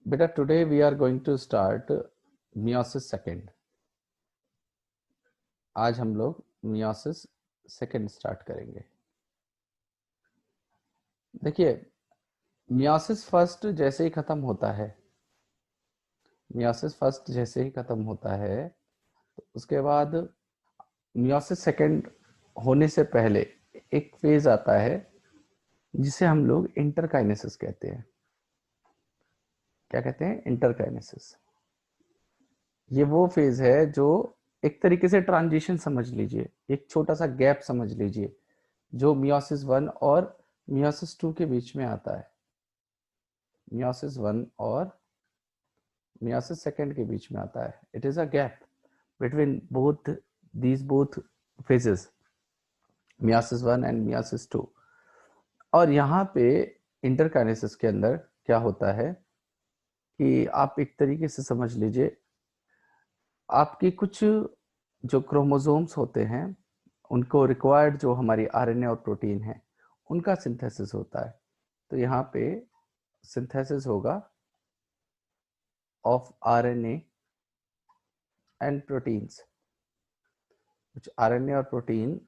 बेटा today we are going to start meiosis second. आज हम लोग मियोसिस सेकेंड स्टार्ट करेंगे। देखिए, मियोसिस फर्स्ट जैसे ही खत्म होता है, मियोसिस फर्स्ट जैसे ही खत्म होता है तो उसके बाद मियोसिस सेकेंड होने से पहले एक फेज आता है जिसे हम लोग इंटरकाइनेसिस कहते हैं। क्या कहते हैं? इंटरकाइनेसिस। ये वो फेज है जो एक तरीके से ट्रांजिशन समझ लीजिए, एक छोटा सा गैप समझ लीजिए जो मियोसिस वन और मियोसिस टू के बीच में आता है। मियोसिस वन और मियोसिस सेकेंड के बीच में आता है। It is a gap between both these both phases, meiosis one and meiosis two. और यहाँ पे इंटरकाइनेसिस के अंदर क्या होता है कि आप एक तरीके से समझ लीजिए, आपकी कुछ जो क्रोमोसोम्स होते हैं उनको रिक्वायर्ड जो हमारी आरएनए और प्रोटीन है उनका सिंथेसिस होता है। तो यहाँ पे सिंथेसिस होगा ऑफ आरएनए एंड प्रोटीन्स। कुछ आरएनए और प्रोटीन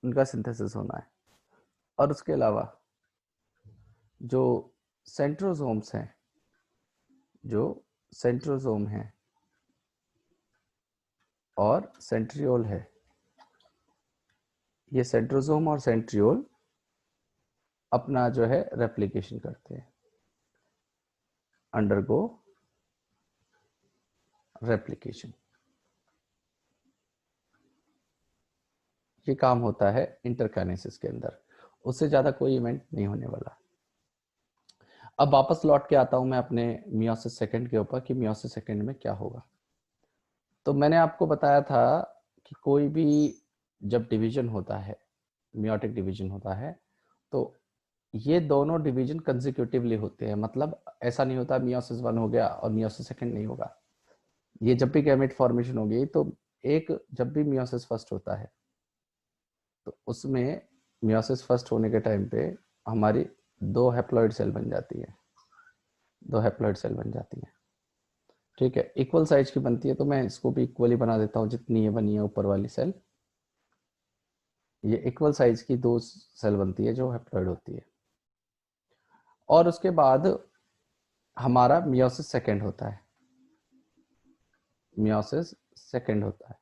उनका सिंथेसिस होना है। और उसके अलावा जो सेंट्रोसोम्स हैं, जो सेंट्रोसोम हैं और सेंट्रियोल है, ये सेंट्रोसोम और सेंट्रियोल अपना जो है रेप्लिकेशन करते हैं, अंडरगो रेप्लिकेशन। ये काम होता है इंटरकाइनेसिस के अंदर, उससे ज्यादा कोई इवेंट नहीं होने वाला। अब वापस लौट के आता हूं मैं अपने मियोसिस सेकेंड के ऊपर कि मियोसिस सेकेंड में क्या होगा। तो मैंने आपको बताया था कि कोई भी जब डिवीजन होता है, मियोटिक डिवीजन होता है, तो ये दोनों डिवीजन कंसेक्यूटिवली होते हैं। मतलब ऐसा नहीं होता मियोसिस वन हो गया और मियोसिस सेकेंड नहीं होगा। ये जब भी गैमेट फॉर्मेशन होगी तो एक जब भी मियोसिस फर्स्ट होता है तो उसमें मियोसिस फर्स्ट होने के टाइम पे हमारी दो हैप्लॉइड सेल बन जाती है, दो हैप्लॉइड सेल बन जाती है। ठीक है, इक्वल साइज की बनती है, तो मैं इसको भी इक्वली बना देता हूँ जितनी ये बनी है ऊपर वाली सेल। ये इक्वल साइज की दो सेल बनती है जो हैप्लॉइड होती है। और उसके बाद हमारा मियोसिस सेकेंड होता है, मियोसिस सेकेंड होता है,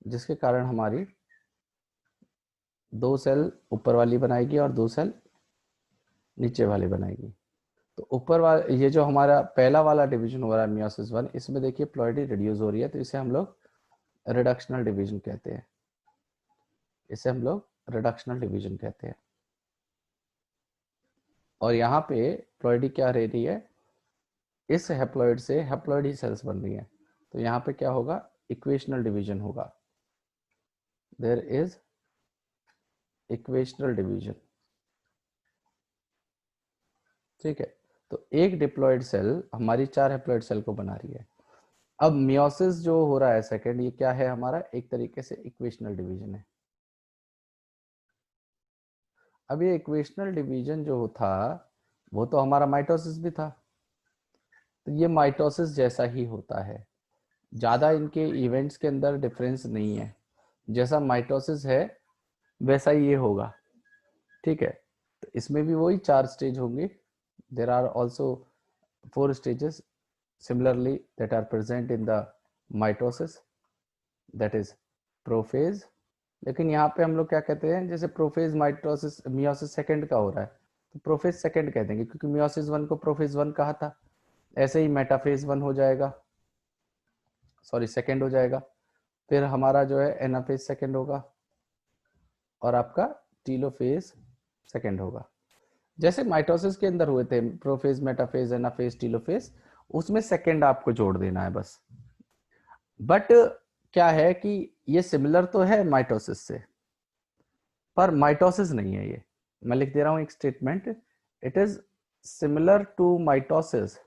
जिसके कारण हमारी दो सेल ऊपर वाली बनाएगी और दो सेल नीचे वाली बनाएगी। तो ऊपर वाला ये जो हमारा पहला वाला डिवीजन हो रहा है मियोसिस वन, इसमें देखिए प्लॉइडी रिड्यूस हो रही है, तो इसे हम लोग रिडक्शनल डिवीजन कहते हैं। इसे हम लोग रिडक्शनल डिवीजन कहते हैं। और यहाँ पे प्लॉइडी क्या रह रही है, इस हैप्लॉइड से हैप्लॉइड ही सेल्स बन रही है। तो यहाँ पे क्या होगा, इक्वेशनल डिवीजन होगा। There is equational division. ठीक है, तो एक डिप्लॉइड सेल हमारी चार हैप्लॉइड सेल को बना रही है। अब मियोसिस जो हो रहा है सेकेंड, ये क्या है हमारा, एक तरीके से इक्वेशनल डिवीजन है। अब ये इक्वेशनल डिवीजन जो था वो तो हमारा माइटोसिस भी था, तो ये माइटोसिस जैसा ही होता है। ज़्यादा इनके इवेंट्स के अंदर डिफरेंस नहीं है, जैसा माइटोसिस है वैसा ही ये होगा। ठीक है, तो इसमें भी वही चार स्टेज होंगे। There are also four stages similarly that are present in the mitosis, that is prophase. लेकिन यहाँ पे हम लोग क्या कहते हैं, जैसे प्रोफेज माइटोसिस मियोसिस सेकेंड का हो रहा है तो प्रोफेज सेकेंड कह देंगे, क्योंकि मियोसिस वन को प्रोफेज वन कहा था। ऐसे ही मेटाफेज वन हो जाएगा, सॉरी सेकेंड हो जाएगा। फिर हमारा जो है एनाफेज सेकेंड होगा और आपका टीलोफेज सेकेंड होगा। जैसे माइटोसिस के अंदर हुए थे प्रोफेज मेटाफेज एनाफेज टीलोफेज, उसमें सेकेंड आपको जोड़ देना है बस। बट क्या है कि ये सिमिलर तो है माइटोसिस से, पर माइटोसिस नहीं है ये। मैं लिख दे रहा हूं एक statement, it is similar to mitosis,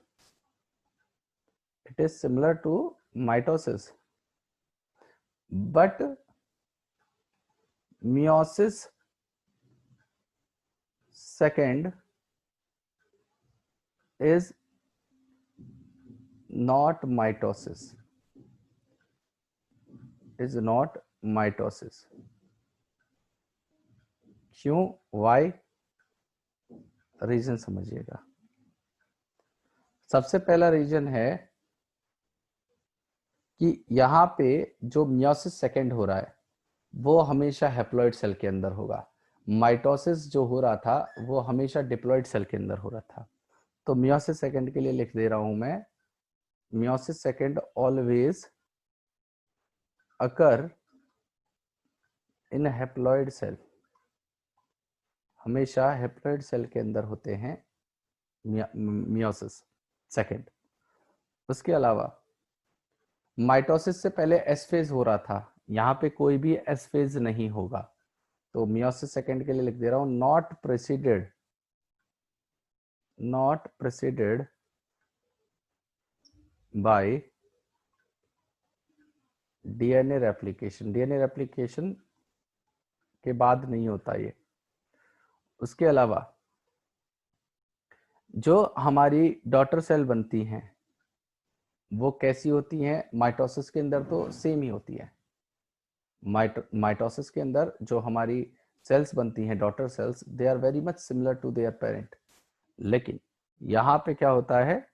it is similar to mitosis, but meiosis second is not mitosis, is not mitosis. क्यों? why? रीजन समझिएगा। सबसे पहला रीजन है कि यहाँ पे जो मियोसिस सेकेंड हो रहा है वो हमेशा हैप्लॉइड सेल के अंदर होगा। माइटोसिस जो हो रहा था वो हमेशा डिप्लॉइड सेल के अंदर हो रहा था। तो मियोसिस सेकेंड के लिए लिख दे रहा हूं मैं, मियोसिस सेकेंड ऑलवेज अकर इन हैप्लॉइड सेल, हमेशा हैप्लॉइड सेल के अंदर होते हैं मियोसिस सेकेंड। उसके अलावा माइटोसिस से पहले एस फेज हो रहा था, यहाँ पे कोई भी एस फेज नहीं होगा। तो मियोसिस सेकेंड के लिए लिख दे रहा हूं, not preceded bye DNA replication. DNA replication के बाद नहीं होता ये। उसके अलावा जो हमारी डॉटर सेल बनती हैं वो कैसी होती हैं? माइटोसिस के अंदर तो सेम ही होती है। माइटोसिस के अंदर जो हमारी सेल्स बनती हैं, daughter cells, they are very much similar to their parent. लेकिन यहाँ पे क्या होता है,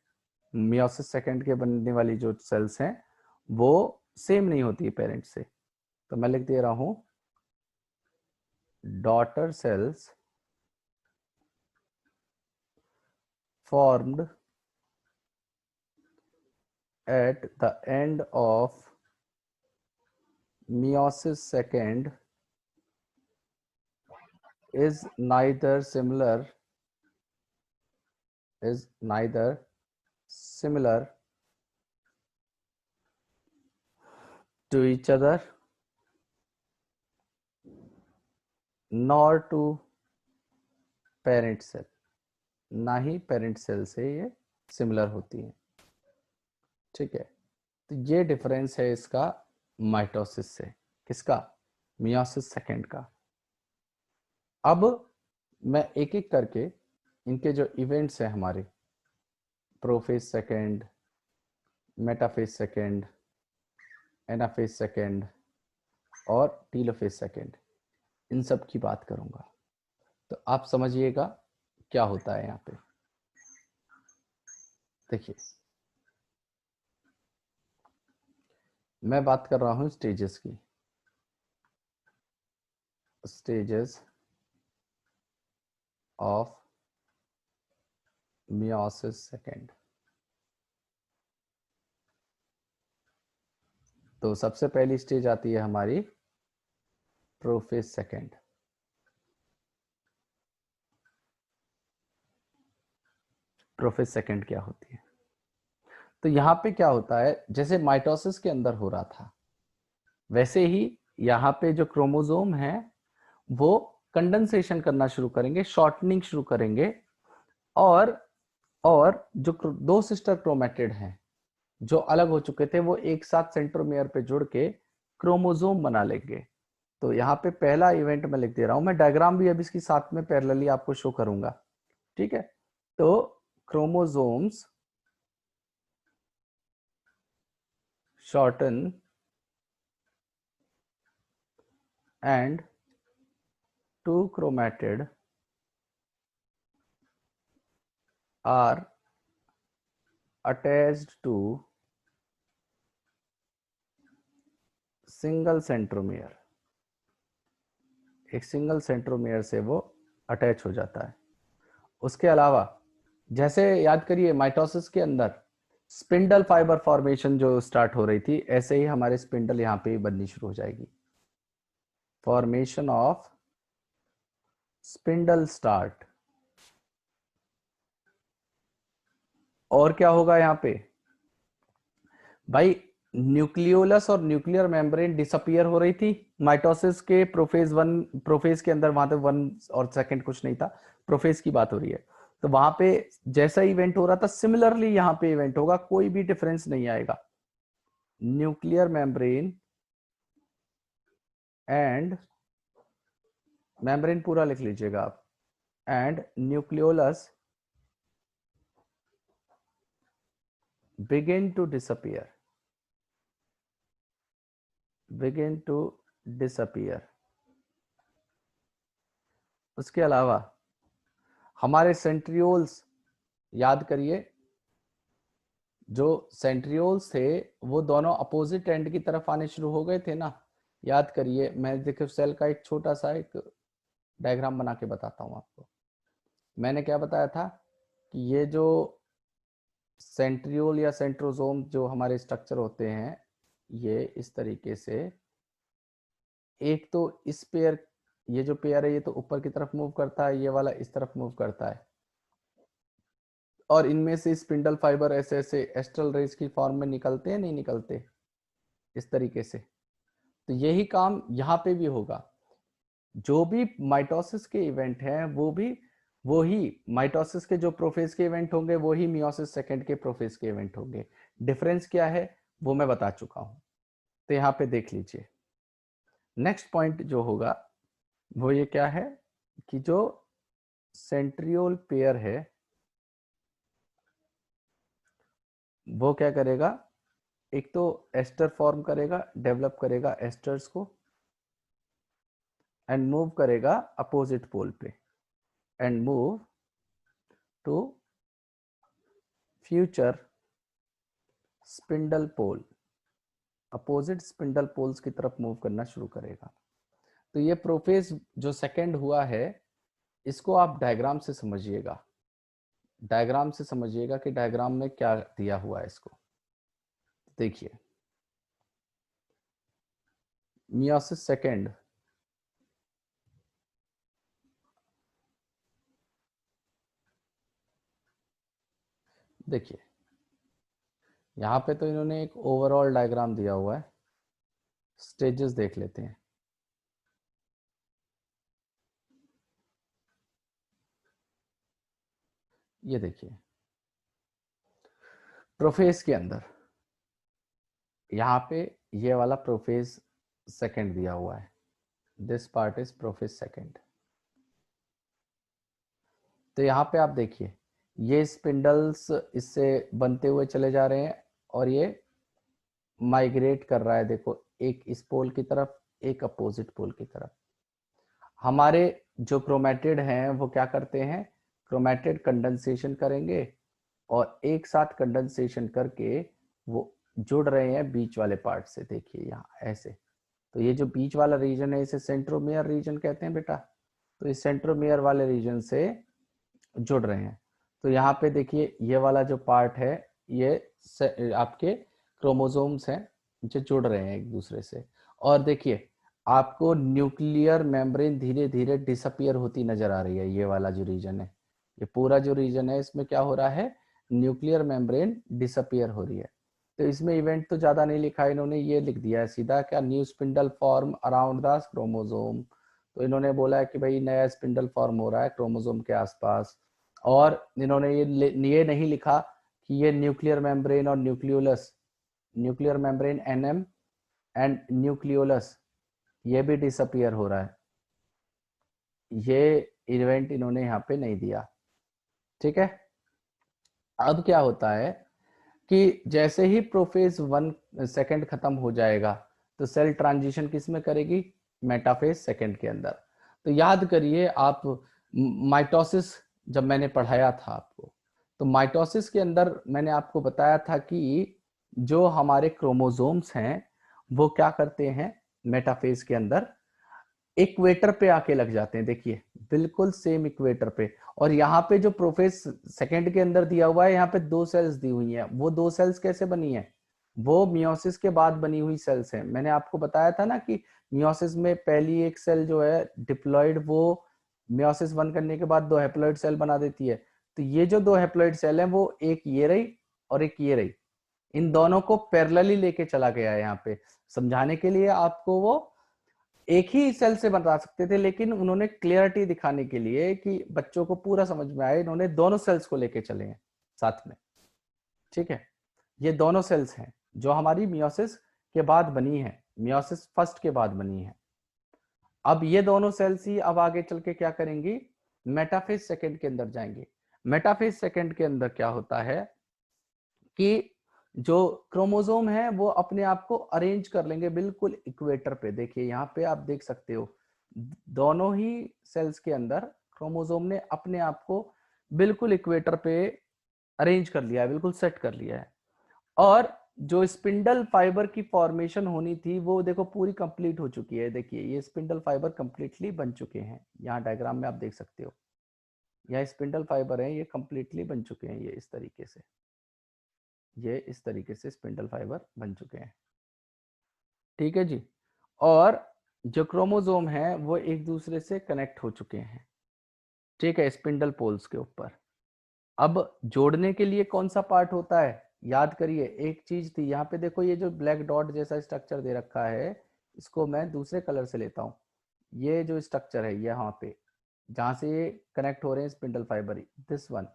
मियोसिस सेकेंड के बनने वाली जो सेल्स हैं वो सेम नहीं होती है पेरेंट से। तो मैं लिख दे रहा हूं, daughter cells formed at the end of meiosis second is neither similar to each other nor to parent cell, ना ही पेरेंट सेल से ये सिमिलर होती है। ठीक है, तो ये डिफरेंस है इसका माइटोसिस से। किसका? मियोसिस सेकेंड का। अब मैं एक एक करके इनके जो इवेंट्स हैं हमारे, prophase second, metaphase second, anaphase second और टीलोफेज सेकेंड, इन सब की बात करूंगा। तो आप समझिएगा क्या होता है यहाँ पे। देखिए, मैं बात कर रहा हूं स्टेजेस की, स्टेजेस ऑफ मियोसिस सेकेंड। तो सबसे पहली स्टेज आती है हमारी प्रोफेज सेकेंड। प्रोफेज सेकेंड क्या होती है? तो यहाँ पे क्या होता है, जैसे माइटोसिस के अंदर हो रहा था वैसे ही यहाँ पे जो क्रोमोसोम है वो कंडेंसेशन करना शुरू करेंगे, शॉर्टनिंग शुरू करेंगे, और जो दो सिस्टर क्रोमेटिड हैं जो अलग हो चुके थे वो एक साथ सेंट्रोमियर पे जुड़ के क्रोमोसोम बना लेंगे। तो यहाँ पे पहला इवेंट मैं लिख दे रहा हूं, मैं डायग्राम भी अब इसकी साथ में पैरेलली आपको शो करूंगा। ठीक है, तो chromosomes shorten and two chromatid are attached to single centromere। एक सिंगल सेंट्रोमियर से वो अटैच हो जाता है। उसके अलावा जैसे याद करिए माइटोसिस के अंदर स्पिंडल फाइबर फॉर्मेशन जो स्टार्ट हो रही थी, ऐसे ही हमारे स्पिंडल यहाँ पे बननी शुरू हो जाएगी। Formation of spindle start. और क्या होगा यहाँ पे भाई, न्यूक्लियोलस और न्यूक्लियर मेम्ब्रेन डिसअपियर हो रही थी माइटोसिस के प्रोफेज के अंदर। वहां तो 1 और सेकंड कुछ नहीं था, प्रोफेज की बात हो रही है। तो वहां पे जैसा इवेंट हो रहा था सिमिलरली यहाँ पे इवेंट होगा, कोई भी डिफरेंस नहीं आएगा। न्यूक्लियर मेम्ब्रेन एंड, मेम्ब्रेन पूरा लिख लीजिएगा आप, and nucleolus begin to disappear, begin to disappear। उसके अलावा हमारे सेंट्रियोल्स याद करिए, जो सेंट्रियोल्स थे वो दोनों अपोजिट एंड की तरफ आने शुरू हो गए थे ना। याद करिए, मैं देखो सेल का एक छोटा सा एक डायग्राम बना के बताता हूं आपको। मैंने क्या बताया था कि ये जो सेंट्रियोल या सेंट्रोसोम जो हमारे स्ट्रक्चर होते हैं, ये इस तरीके से, एक तो इस पेयर, ये जो पेयर है ये तो ऊपर की तरफ मूव करता है, ये वाला इस तरफ मूव करता है, और इनमें से स्पिंडल फाइबर ऐसे ऐसे एस्ट्रल रेज की फॉर्म में निकलते हैं, नहीं निकलते, इस तरीके से। तो यही काम यहाँ पे भी होगा। जो भी माइटोसिस के इवेंट हैं वो ही माइटोसिस के जो प्रोफेज के इवेंट होंगे वो ही मियोसिस सेकेंड के प्रोफेज के इवेंट होंगे। डिफरेंस क्या है वो मैं बता चुका हूं, तो यहाँ पे देख लीजिए। नेक्स्ट पॉइंट जो होगा वो ये क्या है कि जो सेंट्रियोल पेयर है वो क्या करेगा, एक तो एस्टर फॉर्म करेगा, डेवलप करेगा एस्टर्स को, एंड मूव करेगा अपोजिट पोल पे, and move to future spindle pole, opposite spindle poles की तरफ मूव करना शुरू करेगा। तो ये प्रोफेज जो सेकंड हुआ है इसको आप डायग्राम से समझिएगा, डायग्राम से समझिएगा कि डायग्राम में क्या दिया हुआ है। इसको देखिए, मियोसिस सेकंड, देखिए यहाँ पे तो इन्होंने एक ओवरऑल डायग्राम दिया हुआ है, स्टेजेस देख लेते हैं। ये देखिए प्रोफेज के अंदर यहाँ पे ये वाला प्रोफेज सेकंड दिया हुआ है, this part is prophase second. तो यहाँ पे आप देखिए ये स्पिंडल्स इससे बनते हुए चले जा रहे हैं और ये माइग्रेट कर रहा है, देखो एक इस पोल की तरफ, एक अपोजिट पोल की तरफ। हमारे जो क्रोमेटिड हैं वो क्या करते हैं, क्रोमेटिड कंडेंसेशन करेंगे और एक साथ कंडेंसेशन करके वो जुड़ रहे हैं बीच वाले पार्ट से। देखिए यहाँ ऐसे, तो ये जो बीच वाला रीजन है इसे सेंट्रोमियर रीजन कहते हैं बेटा। तो इस सेंट्रोमियर वाले रीजन से जुड़ रहे हैं। तो यहाँ पे देखिए ये वाला जो पार्ट है ये आपके क्रोमोसोम्स हैं जो जुड़ रहे हैं एक दूसरे से। और देखिए आपको न्यूक्लियर मेम्ब्रेन धीरे धीरे डिसअपियर होती नजर आ रही है। ये वाला जो रीजन है, ये पूरा जो रीजन है इसमें क्या हो रहा है, न्यूक्लियर मेम्ब्रेन डिसअपियर हो रही है। तो इसमें इवेंट तो ज्यादा नहीं लिखा, इन्होंने ये लिख दिया है सीधा क्या, new spindle form around the chromosome. तो इन्होंने बोला है कि भाई नया स्पिंडल फॉर्म हो रहा है क्रोमोसोम के आसपास। और इन्होंने ये नहीं लिखा कि ये न्यूक्लियर मेम्ब्रेन और nucleolus, nuclear membrane NM and nucleolus ये भी डिसअपियर हो रहा है। ये इवेंट इन्होंने यहाँ पे नहीं दिया, ठीक है। अब क्या होता है कि जैसे ही प्रोफेज वन सेकंड खत्म हो जाएगा तो सेल ट्रांजिशन किस में करेगी, मेटाफेज सेकंड के अंदर। तो याद करिए आप माइटोसिस जब मैंने पढ़ाया था आपको, तो माइटोसिस के अंदर मैंने आपको बताया था कि जो हमारे क्रोमोसोम्स हैं वो क्या करते हैं मेटाफेज के अंदर, इक्वेटर पे आके लग जाते हैं। देखिए बिल्कुल सेम इक्वेटर पे। और यहाँ पे जो प्रोफेज सेकंड के अंदर दिया हुआ है यहाँ पे दो सेल्स दी हुई हैं। वो दो सेल्स कैसे बनी है, वो मियोसिस के बाद बनी हुई सेल्स हैं। मैंने आपको बताया था ना कि मियोसिस में पहली एक सेल जो है डिप्लॉइड, वो मियोसिस वन करने के बाद दो हैप्लॉइड सेल बना देती है। तो ये जो दो हैप्लॉइड सेल है वो एक ये रही और एक ये रही, इन दोनों को पैरेलली लेके चला गया है। यहाँ पे समझाने के लिए आपको वो एक ही सेल से बता सकते थे, लेकिन उन्होंने क्लियरिटी दिखाने के लिए कि बच्चों को पूरा समझ में आए, इन्होंने दोनों सेल्स को लेके चले हैं साथ में, ठीक है। ये दोनों सेल्स हैं जो हमारी मियोसिस के बाद बनी है, मियोसिस फर्स्ट के बाद बनी है। अब ये दोनों सेल्स ही अब आगे चल के क्या करेंगी, मेटाफेज सेकंड के अंदर जाएंगे। मेटाफेज सेकंड के अंदर क्या होता है कि जो क्रोमोसोम है वो अपने आप को अरेंज कर लेंगे बिल्कुल इक्वेटर पे। देखिए यहाँ पे आप देख सकते हो दोनों ही सेल्स के अंदर क्रोमोसोम ने अपने आप को बिल्कुल इक्वेटर पे अरेंज कर लिया है, बिल्कुल सेट कर लिया है। और जो स्पिंडल फाइबर की फॉर्मेशन होनी थी वो देखो पूरी कंप्लीट हो चुकी है। देखिए ये स्पिंडल फाइबर कंप्लीटली बन चुके हैं, यहाँ डायग्राम में आप देख सकते हो, यह स्पिंडल फाइबर है, ये कंप्लीटली बन चुके हैं। ये इस तरीके से, ये इस तरीके से स्पिंडल फाइबर बन चुके हैं। ठीक है जी। और जो क्रोमोसोम है वो एक दूसरे से कनेक्ट हो चुके हैं, ठीक है, स्पिंडल पोल्स के ऊपर। अब जोड़ने के लिए कौन सा पार्ट होता है, याद करिए एक चीज थी यहाँ पे, देखो ये जो ब्लैक डॉट जैसा स्ट्रक्चर दे रखा है, इसको मैं दूसरे कलर से लेता हूँ। ये जो स्ट्रक्चर है यहाँ पे जहाँ से ये कनेक्ट हो रहे हैं स्पिंडल फाइबर, दिस वन,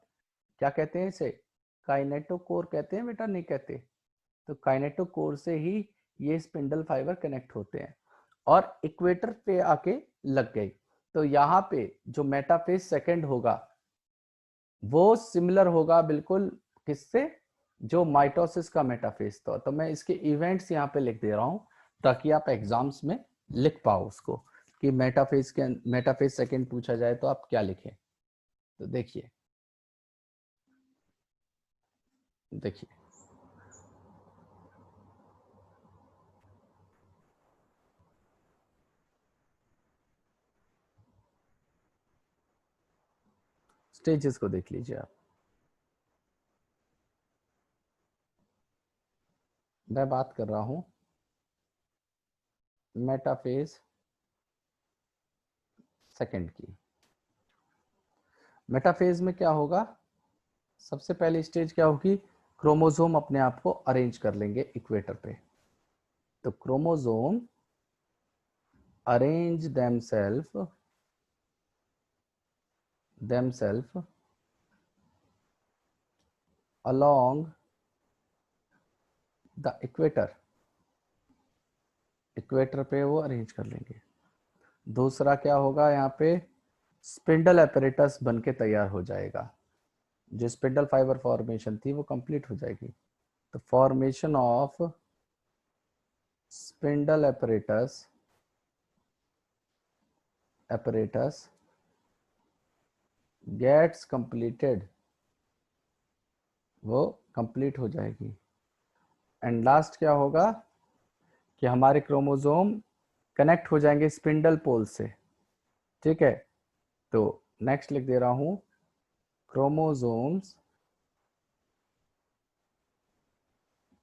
क्या कहते हैं इसे, काइनेटोकोर कहते हैं बेटा, नहीं कहते? तो काइनेटोकोर से ही ये स्पिंडल फाइबर कनेक्ट होते हैं और इक्वेटर पे आके लग गई। तो यहाँ पे जो मेटाफेज सेकंड होगा वो सिमिलर होगा बिल्कुल किससे, जो माइटोसिस का मेटाफेज था। तो मैं इसके इवेंट्स यहाँ पे लिख दे रहा हूँ ताकि आप एग्जाम्स में लिख पाओ उसको, कि मेटाफेज सेकंड पूछा जाए तो आप क्या लिखें। तो देखिए, देखिए स्टेजेस को देख लीजिए आप। मैं बात कर रहा हूँ मेटाफेज सेकंड की। मेटाफेज में क्या होगा, सबसे पहली स्टेज क्या होगी, क्रोमोसोम अपने आप को अरेंज कर लेंगे इक्वेटर पे। तो chromosome arrange themselves along the equator, equator पे वो अरेंज कर लेंगे। दूसरा क्या होगा, यहाँ पे स्पिंडल एपरेटस बन के तैयार हो जाएगा, जो स्पिंडल फाइबर फॉर्मेशन थी वो कंप्लीट हो जाएगी। तो formation of spindle apparatus gets completed, वो कंप्लीट हो जाएगी। एंड लास्ट क्या होगा कि हमारे क्रोमोसोम कनेक्ट हो जाएंगे स्पिंडल पोल से। ठीक है, तो नेक्स्ट लिख दे रहा हूं, chromosomes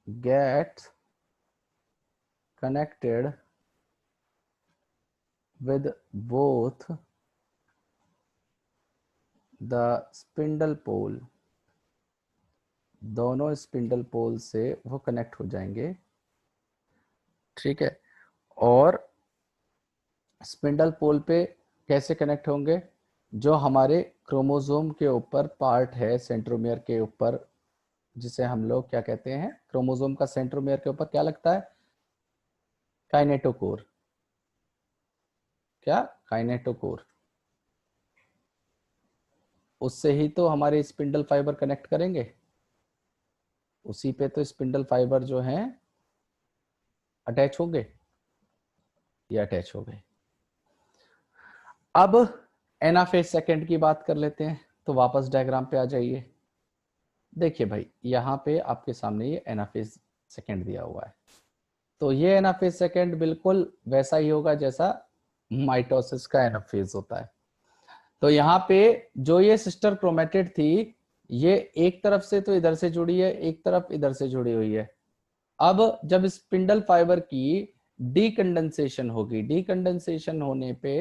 get connected with both the spindle pole, दोनों स्पिंडल पोल से वो कनेक्ट हो जाएंगे। ठीक है, और स्पिंडल पोल पे कैसे कनेक्ट होंगे, जो हमारे क्रोमोसोम के ऊपर पार्ट है सेंट्रोमियर के ऊपर, जिसे हम लोग क्या कहते हैं, क्रोमोसोम का सेंट्रोमियर के ऊपर क्या लगता है, काइनेटोकोर। क्या, काइनेटोकोर, उससे ही तो हमारे स्पिंडल फाइबर कनेक्ट करेंगे, उसी पे तो स्पिंडल फाइबर जो हैं अटैच होंगे, ये अटैच हो गए। अब एनाफेज सेकंड की बात कर लेते हैं, तो वापस डायग्राम पे आ जाइए। देखिए भाई यहाँ पे आपके सामने ये एनाफेज सेकंड दिया हुआ है, तो ये एनाफेज सेकंड बिल्कुल वैसा ही होगा जैसा माइटोसिस का एनाफेज होता है। तो यहाँ पे जो ये सिस्टर क्रोमेटिड थी, ये एक तरफ से तो इधर से जुड़ी है, एक तरफ इधर से जुड़ी हुई है। अब जब स्पिंडल फाइबर की डीकंडेंसेशन होगी, डीकंडेंसेशन होने पे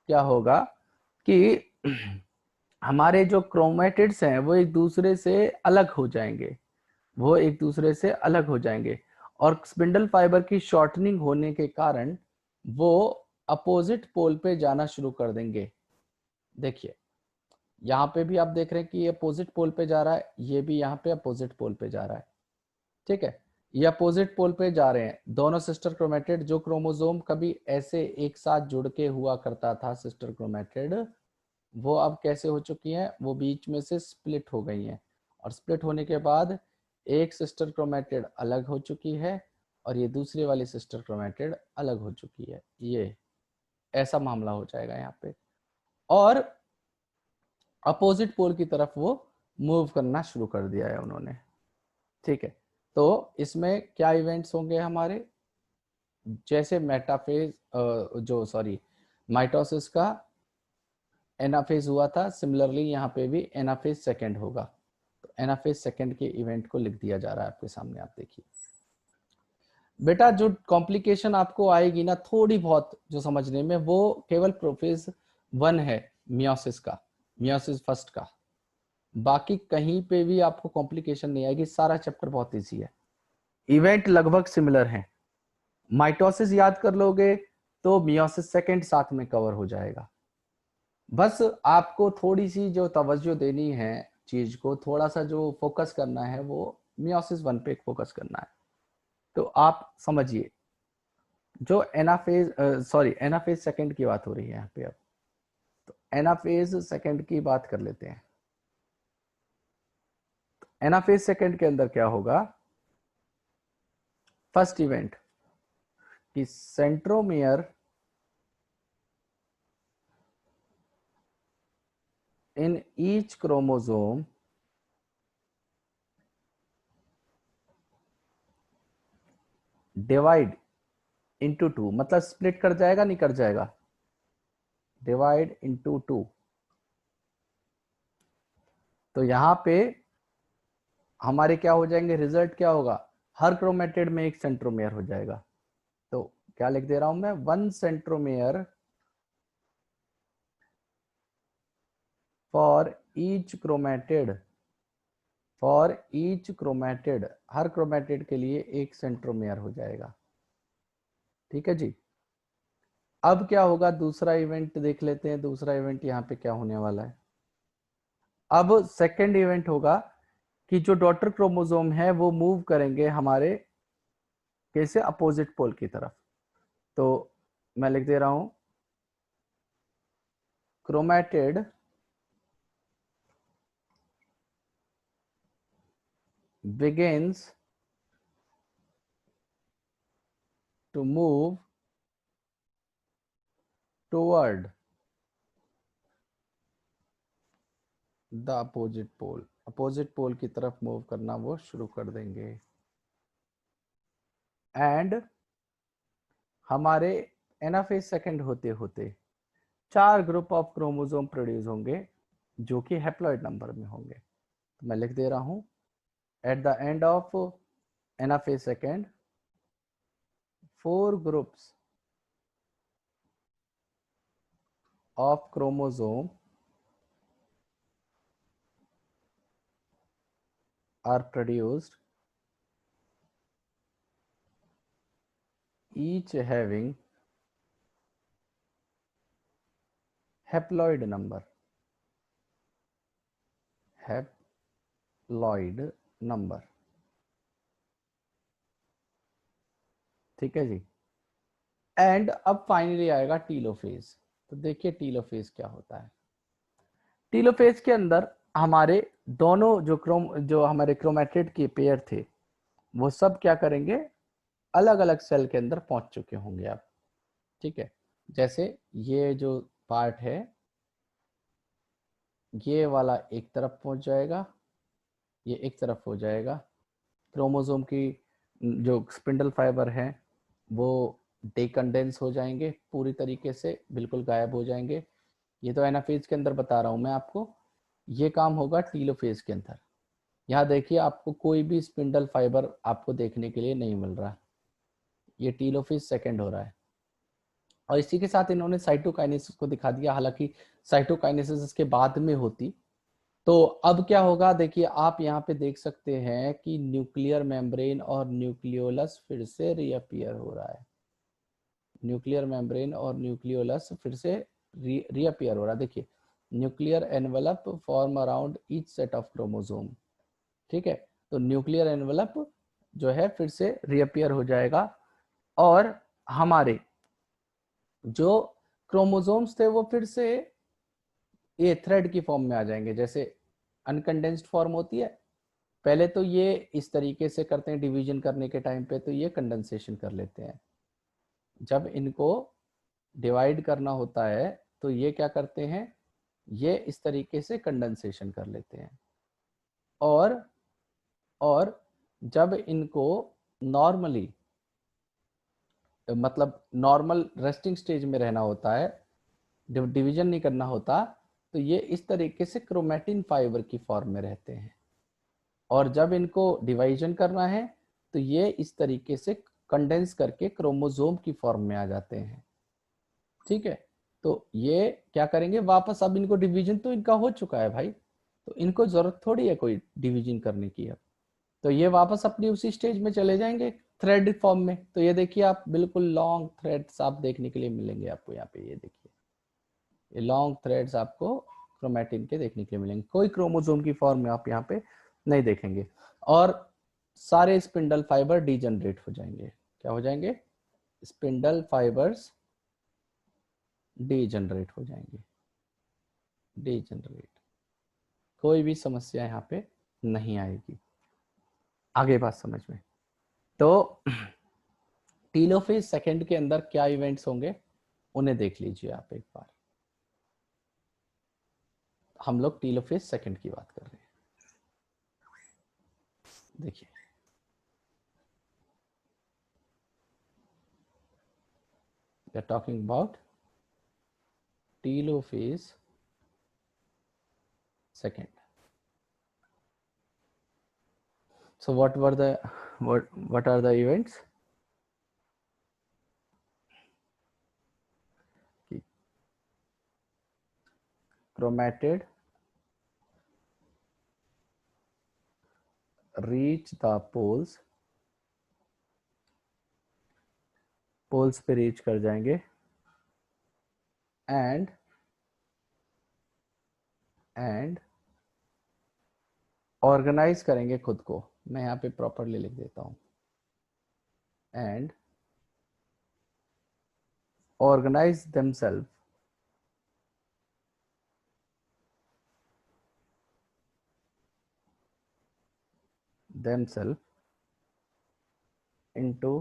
क्या होगा कि हमारे जो क्रोमेटिड्स हैं वो एक दूसरे से अलग हो जाएंगे, वो एक दूसरे से अलग हो जाएंगे, और स्पिंडल फाइबर की शॉर्टनिंग होने के कारण वो अपोजिट पोल पे जाना शुरू कर देंगे। देखिए यहाँ पे भी आप देख रहे हैं कि ये अपोजिट पोल पे जा रहा है, ये भी यहाँ पे अपोजिट पोल पे जा रहा है। ठीक है, ये अपोजिट पोल पे जा रहे हैं दोनों सिस्टर क्रोमेटिड। जो क्रोमोसोम कभी ऐसे एक साथ जुड़ के हुआ करता था सिस्टर क्रोमेटिड, वो अब कैसे हो चुकी हैं, वो बीच में से स्प्लिट हो गई हैं, और स्प्लिट होने के बाद एक सिस्टर क्रोमेटिड अलग हो चुकी है और ये दूसरी वाली सिस्टर क्रोमेटिड अलग हो चुकी है, ये ऐसा मामला हो जाएगा यहाँ पे। और अपोजिट पोल की तरफ वो मूव करना शुरू कर दिया है उन्होंने, ठीक है। तो इसमें क्या इवेंट्स होंगे हमारे, जैसे मेटाफेज जो सॉरी माइटोसिस का एनाफेज हुआ था, सिमिलरली यहाँ पे भी एनाफेज सेकंड होगा। तो एनाफेज सेकंड के इवेंट को लिख दिया जा रहा है आपके सामने, आप देखिए बेटा। जो कॉम्प्लिकेशन आपको आएगी ना थोड़ी बहुत जो समझने में, वो केवल प्रोफेज 1 है मियोसिस का, मियोसिस फर्स्ट का। बाकी कहीं पे भी आपको कॉम्प्लिकेशन नहीं आएगी, सारा चैप्टर बहुत इजी है, इवेंट लगभग सिमिलर हैं। माइटोसिस याद कर लोगे तो मियोसिस सेकंड साथ में कवर हो जाएगा। बस आपको थोड़ी सी जो तवज्जो देनी है चीज को, थोड़ा सा जो फोकस करना है वो मियोसिस 1 पे फोकस करना है। तो आप समझिए, जो एनाफेज एनाफेज सेकंड की बात हो रही है यहाँ पे। अब तो एनाफेज सेकंड की बात कर लेते हैं। एनाफेज सेकंड के अंदर क्या होगा, फर्स्ट इवेंट कि centromere in each chromosome divide into 2, मतलब स्प्लिट कर जाएगा, नहीं कर जाएगा, डिवाइड इंटू 2। तो यहां पे हमारे क्या हो जाएंगे, रिजल्ट क्या होगा, हर क्रोमेटिड में एक सेंट्रोमेयर हो जाएगा। तो क्या लिख दे रहा हूं मैं, 1 centromere for each chromatid, for each chromatid, her chromatid के लिए एक सेंट्रोमेयर हो जाएगा, ठीक है जी। अब क्या होगा, दूसरा इवेंट देख लेते हैं। दूसरा इवेंट यहाँ पे क्या होने वाला है, अब सेकेंड इवेंट होगा कि जो डॉटर क्रोमोसोम है वो मूव करेंगे हमारे कैसे, अपोजिट पोल की तरफ। तो मैं लिख दे रहा हूं, chromatid begins to move toward the opposite pole, opposite pole की तरफ मूव करना वो शुरू कर देंगे। एंड हमारे एनाफेज सेकंड होते होते 4 ग्रुप ऑफ क्रोमोसोम प्रोड्यूस होंगे जो कि हैप्लॉइड नंबर में होंगे। तो मैं लिख दे रहा हूं, at the end of anaphase second 4 groups of chromosome are produced, each having haploid number, haploid number, ठीक है जी। एंड अब फाइनली आएगा टीलोफेज। तो देखिए टीलोफेज क्या होता है। टीलोफेज के अंदर हमारे दोनों जो हमारे क्रोमेटिड के पेयर थे वो सब क्या करेंगे, अलग अलग सेल के अंदर पहुंच चुके होंगे आप, ठीक है। जैसे ये जो पार्ट है ये वाला एक तरफ पहुंच जाएगा, ये एक तरफ हो जाएगा। क्रोमोसोम की जो स्पिंडल फाइबर है वो डिकंडेंस हो जाएंगे, पूरी तरीके से बिल्कुल गायब हो जाएंगे। ये तो एनाफेज के अंदर बता रहा हूं मैं आपको, ये काम होगा टीलोफेज के अंदर। यहाँ देखिए आपको कोई भी स्पिंडल फाइबर आपको देखने के लिए नहीं मिल रहा, ये टीलोफेज सेकंड हो रहा है। और इसी के साथ इन्होंने साइटोकाइनेसिस को दिखा दिया, हालांकि साइटोकाइनेसिस इसके बाद में होती। तो अब क्या होगा, देखिए आप यहाँ पे देख सकते हैं कि न्यूक्लियर मेम्ब्रेन और न्यूक्लियोलस फिर से रीअपियर हो रहा है। न्यूक्लियर मेम्ब्रेन और न्यूक्लियोलस फिर से रीअपियर हो रहा है। देखिए nuclear envelope form around each set of chromosome, ठीक है। तो न्यूक्लियर एनवेलप जो है फिर से रीअपियर हो जाएगा और हमारे जो क्रोमोसोम्स थे वो फिर से ये थ्रेड की फॉर्म में आ जाएंगे। जैसे अनकंडेंस्ड फॉर्म होती है पहले तो ये इस तरीके से करते हैं डिवीजन करने के टाइम पे, तो ये कंडेंसेशन कर लेते हैं। जब इनको डिवाइड करना होता है तो ये क्या करते हैं, ये इस तरीके से कंडेंसेशन कर लेते हैं। और जब इनको नॉर्मली, मतलब नॉर्मल रेस्टिंग स्टेज में रहना होता है, डिवीजन नहीं करना होता, तो ये इस तरीके से क्रोमेटिन फाइबर की फॉर्म में रहते हैं। और जब इनको डिवाइजन करना है तो ये इस तरीके से कंडेंस करके क्रोमोसोम की फॉर्म में आ जाते हैं। ठीक है, तो ये क्या करेंगे वापस, अब इनको डिवीजन तो इनका हो चुका है भाई, तो इनको जरूरत थोड़ी है कोई डिवीजन करने की अब, तो ये वापस अपनी उसी स्टेज में चले जाएंगे थ्रेड फॉर्म में। तो ये देखिए आप, बिल्कुल लॉन्ग थ्रेड्स आप देखने के लिए मिलेंगे आपको यहाँ पे, ये देखिए ये लॉन्ग थ्रेड्स आपको क्रोमेटिन के देखने के लिए मिलेंगे, कोई क्रोमोसोम की फॉर्म में आप यहाँ पे नहीं देखेंगे। और सारे स्पिंडल फाइबर डीजनरेट हो जाएंगे। क्या हो जाएंगे? स्पिंडल फाइबर्स डीजनरेट हो जाएंगे, डीजनरेट। कोई भी समस्या यहाँ पे नहीं आएगी। आगे बात समझ में? तो टीलोफेज सेकंड के अंदर क्या इवेंट्स होंगे उन्हें देख लीजिए आप एक बार। हम लोग टीलोफेज सेकंड की बात कर रहे हैं। देखिए we are talking about telophase second. So what are the events? Chromatid reach the poles, poles पे रीच कर जाएंगे, एंड ऑर्गेनाइज करेंगे खुद को। मैं यहाँ पे प्रॉपरली लिख देता हूँ, and organise themselves into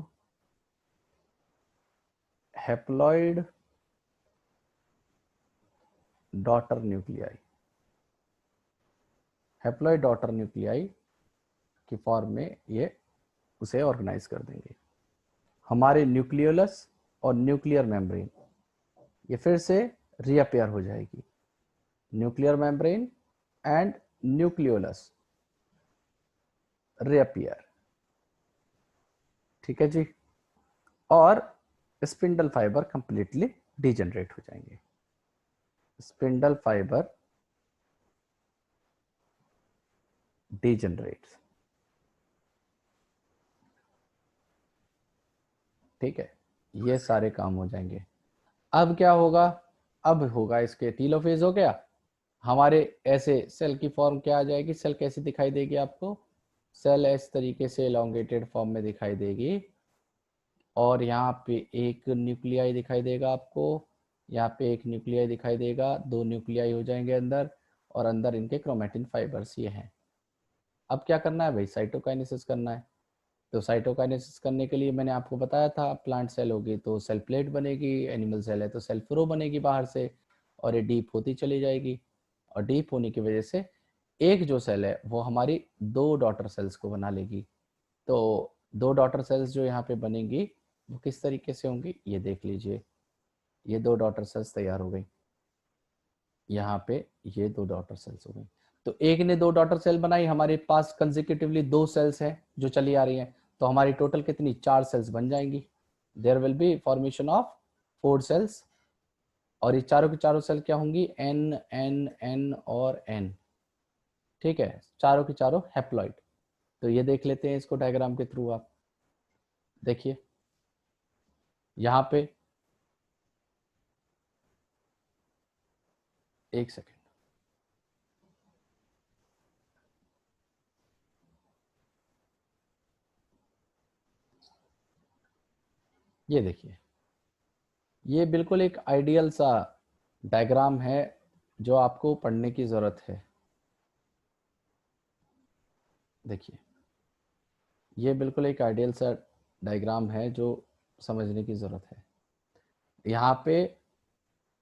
haploid daughter nuclei। Haploid daughter nuclei की फॉर्म में ये उसे ऑर्गेनाइज कर देंगे। हमारे न्यूक्लियोलस और न्यूक्लियर मेम्ब्रेन ये फिर से रीअपेयर हो जाएगी। Nuclear membrane and nucleolus reappear. ठीक है जी। और स्पिंडल फाइबर कंप्लीटली डिजेनरेट हो जाएंगे। Spindle fibre degenerates. ठीक है, ये सारे काम हो जाएंगे। अब क्या होगा? अब होगा इसके टीलोफेज हो गया। हमारे ऐसे सेल की फॉर्म क्या आ जाएगी? सेल कैसी दिखाई देगी आपको? सेल इस तरीके से एलोंगेटेड फॉर्म में दिखाई देगी, और यहाँ पे एक न्यूक्लियाई दिखाई देगा आपको, यहाँ पे एक न्यूक्लियाई दिखाई देगा, दो न्यूक्लियाई हो जाएंगे अंदर, और अंदर इनके क्रोमेटिन फाइबर्स ये हैं। अब क्या करना है भाई? साइटोकाइनेसिस करना है। तो साइटोकाइनेसिस करने के लिए मैंने आपको बताया था, प्लांट सेल होगी तो सेल प्लेट बनेगी, एनिमल सेल है तो सेल फ्लो बनेगी बाहर से, और ये डीप होती चली जाएगी। और डीप होने की वजह से एक जो सेल है वो हमारी दो डॉटर सेल्स को बना लेगी। तो दो डॉटर सेल्स जो यहाँ पे बनेंगी वो किस तरीके से होंगी ये देख लीजिए। ये दो डॉटर सेल्स तैयार हो गई, यहाँ पे ये दो डॉटर सेल्स हो गई। तो एक ने दो डॉटर सेल बनाई, हमारे पास कंसेक्यूटिवली दो सेल्स हैं जो चली आ रही हैं, तो हमारी टोटल कितनी? 4 सेल्स बन जाएंगी। There will be formation of 4 cells, और ये चारों की चारों सेल क्या होंगी? एन एन एन और एन। ठीक है, चारों की चारों हैप्लॉइड। तो ये देख लेते हैं इसको डायग्राम के थ्रू। आप देखिए यहाँ पे, एक सेकेंड, ये देखिए, ये बिल्कुल एक आइडियल सा डायग्राम है जो आपको पढ़ने की जरूरत है। देखिए ये बिल्कुल एक आइडियल सा डायग्राम है जो समझने की ज़रूरत है। यहाँ पे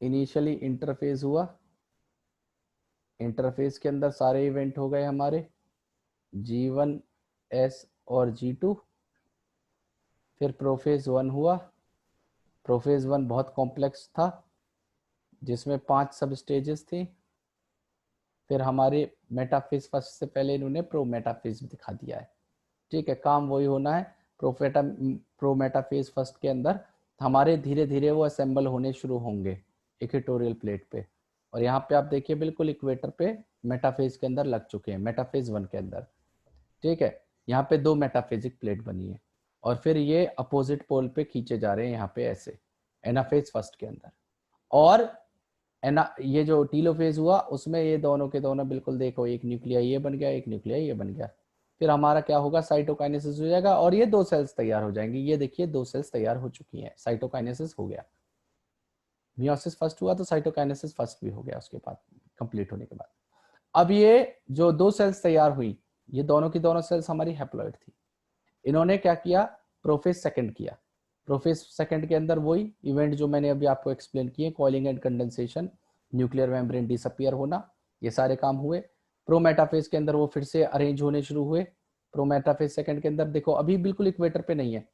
इनिशियली इंटरफेस हुआ, इंटरफेस के अंदर सारे इवेंट हो गए हमारे G1 S और G2। फिर प्रोफेज 1 हुआ। प्रोफेज 1 बहुत कॉम्प्लेक्स था जिसमें 5 सब स्टेजेस थी। फिर हमारे मेटाफेज फर्स्ट से पहले इन्होंने प्रो मेटाफेज दिखा दिया है। ठीक है, काम वही होना है। प्रो मेटाफेज फर्स्ट के अंदर हमारे धीरे धीरे वो असेंबल होने शुरू होंगे इक्वेटोरियल प्लेट पे। और यहाँ पे आप देखिए बिल्कुल इक्वेटर पे मेटाफेज के अंदर लग चुके हैं, मेटाफेज 1 के अंदर। ठीक है, यहाँ पे 2 मेटाफेजिक प्लेट बनी है और फिर ये अपोजिट पोल पे खींचे जा रहे हैं यहाँ पे ऐसे एनाफेज फर्स्ट के अंदर। और ये जो टीलोफेज हुआ उसमें ये दोनों के दोनों बिल्कुल देखो, एक न्यूक्लिया ये बन गया, एक न्यूक्लिया ये बन गया। फिर हमारा क्या होगा, साइटोकाइनेसिस हो जाएगा और ये 2 सेल्स तैयार हो जाएंगी। ये देखिए 2 सेल्स तैयार हो चुकी हैं, साइटोकाइनेसिस हो गया। मियोसिस फर्स्ट हुआ तो साइटोकाइनेसिस फर्स्ट भी हो गया उसके बाद, कंप्लीट होने के बाद। अब ये जो 2 सेल्स तैयार हुई, ये दोनों की दोनों सेल्स हमारी हैप्लॉइड थी। इन्होंने क्या किया, प्रोफेज सेकंड किया। प्रोफेज सेकंड के अंदर वही इवेंट जो मैंने अभी आपको एक्सप्लेन किए, coiling and condensation, nuclear membrane disappear होना, ये सारे काम हुए। प्रोमेटाफेज के अंदर वो फिर से अरेंज होने शुरू हुए। प्रोमेटाफेज सेकंड के अंदर देखो अभी बिल्कुल इक्वेटर पे नहीं है,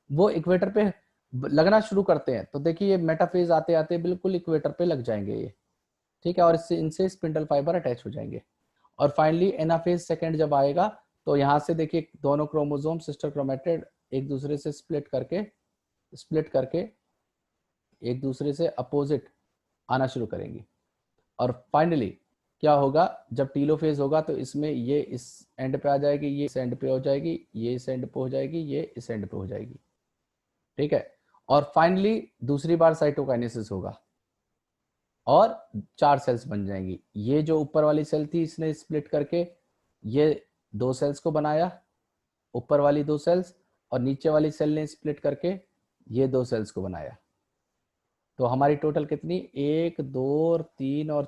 वो इक्वेटर पे लगना शुरू करते हैं। तो देखिए मेटाफेज आते आते बिल्कुल इक्वेटर पे लग जाएंगे ये। ठीक है, और इससे इनसे स्पिंडल फाइबर अटैच हो जाएंगे। और फाइनली एनाफेज सेकंड जब आएगा तो यहाँ से देखिए दोनों क्रोमोसोम सिस्टर क्रोमेटिड एक दूसरे से स्प्लिट करके एक दूसरे से अपोजिट आना शुरू करेंगी। और फाइनली क्या होगा, जब टीलोफेज होगा तो इसमें ये इस एंड पे आ जाएगी, ये इस एंड पे हो जाएगी, ये इस एंड पे हो जाएगी, ये इस एंड पे हो जाएगी। ठीक है, और फाइनली दूसरी बार साइटोकाइनेसिस होगा और 4 सेल्स बन जाएंगी। ये जो ऊपर वाली सेल थी इसने स्प्लिट करके ये 2 सेल्स को बनाया, ऊपर वाली 2 सेल्स, और नीचे वाली सेल ने स्प्लिट करके ये 2 सेल्स को बनाया। तो हमारी टोटल कितनी, 1 2 और 3 और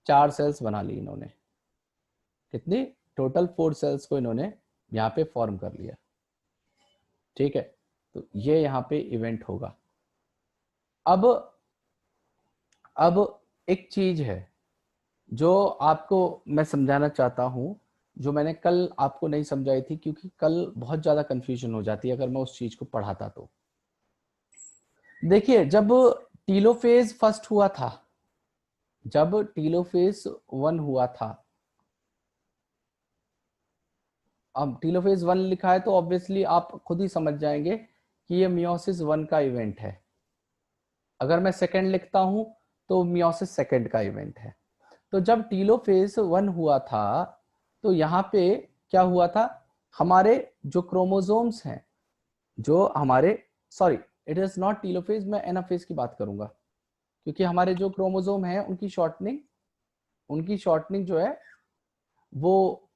4 सेल्स बना ली इन्होंने। कितनी, टोटल 4 सेल्स को इन्होंने यहाँ पे फॉर्म कर लिया। ठीक है, तो ये यहाँ पे इवेंट होगा। अब एक चीज है जो आपको मैं समझाना चाहता हूं, जो मैंने कल आपको नहीं समझाई थी, क्योंकि कल बहुत ज्यादा कंफ्यूजन हो जाती है अगर मैं उस चीज को पढ़ाता तो। देखिए जब टीलोफेज फर्स्ट हुआ था, जब टीलोफेज 1 हुआ था, अब टीलोफेज 1 लिखा है तो ऑब्वियसली आप खुद ही समझ जाएंगे कि ये मियोसिस 1 का इवेंट है। अगर मैं सेकंड लिखता हूं तो मियोसिस सेकंड का इवेंट है। तो जब टीलोफेज 1 हुआ था तो यहाँ पे क्या हुआ था, हमारे जो क्रोमोसोम्स हैं, जो हमारे, sorry it is not telophase, मैं एनाफेज की बात करूंगा, क्योंकि हमारे जो क्रोमोसोम है उनकी शॉर्टनिंग जो है, वो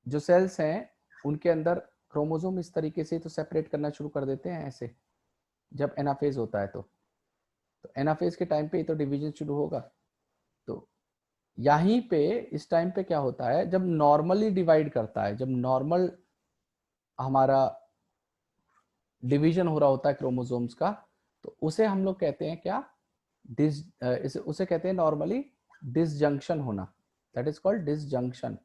जो सेल्स हैं उनके अंदर क्रोमोसोम इस तरीके से तो सेपरेट करना शुरू कर देते हैं ऐसे, जब एनाफेज होता है तो एनाफेज के टाइम पे तो डिवीजन शुरू होगा। तो यहीं पे इस टाइम पे क्या होता है, जब नॉर्मली डिवाइड करता है, जब नॉर्मल हमारा डिवीजन हो रहा होता है क्रोमोसोम्स का, तो उसे हम लोग कहते हैं क्या, उसे कहते हैं नॉर्मली डिसजंक्शन होना, दैट इज कॉल्ड डिसजंक्शन।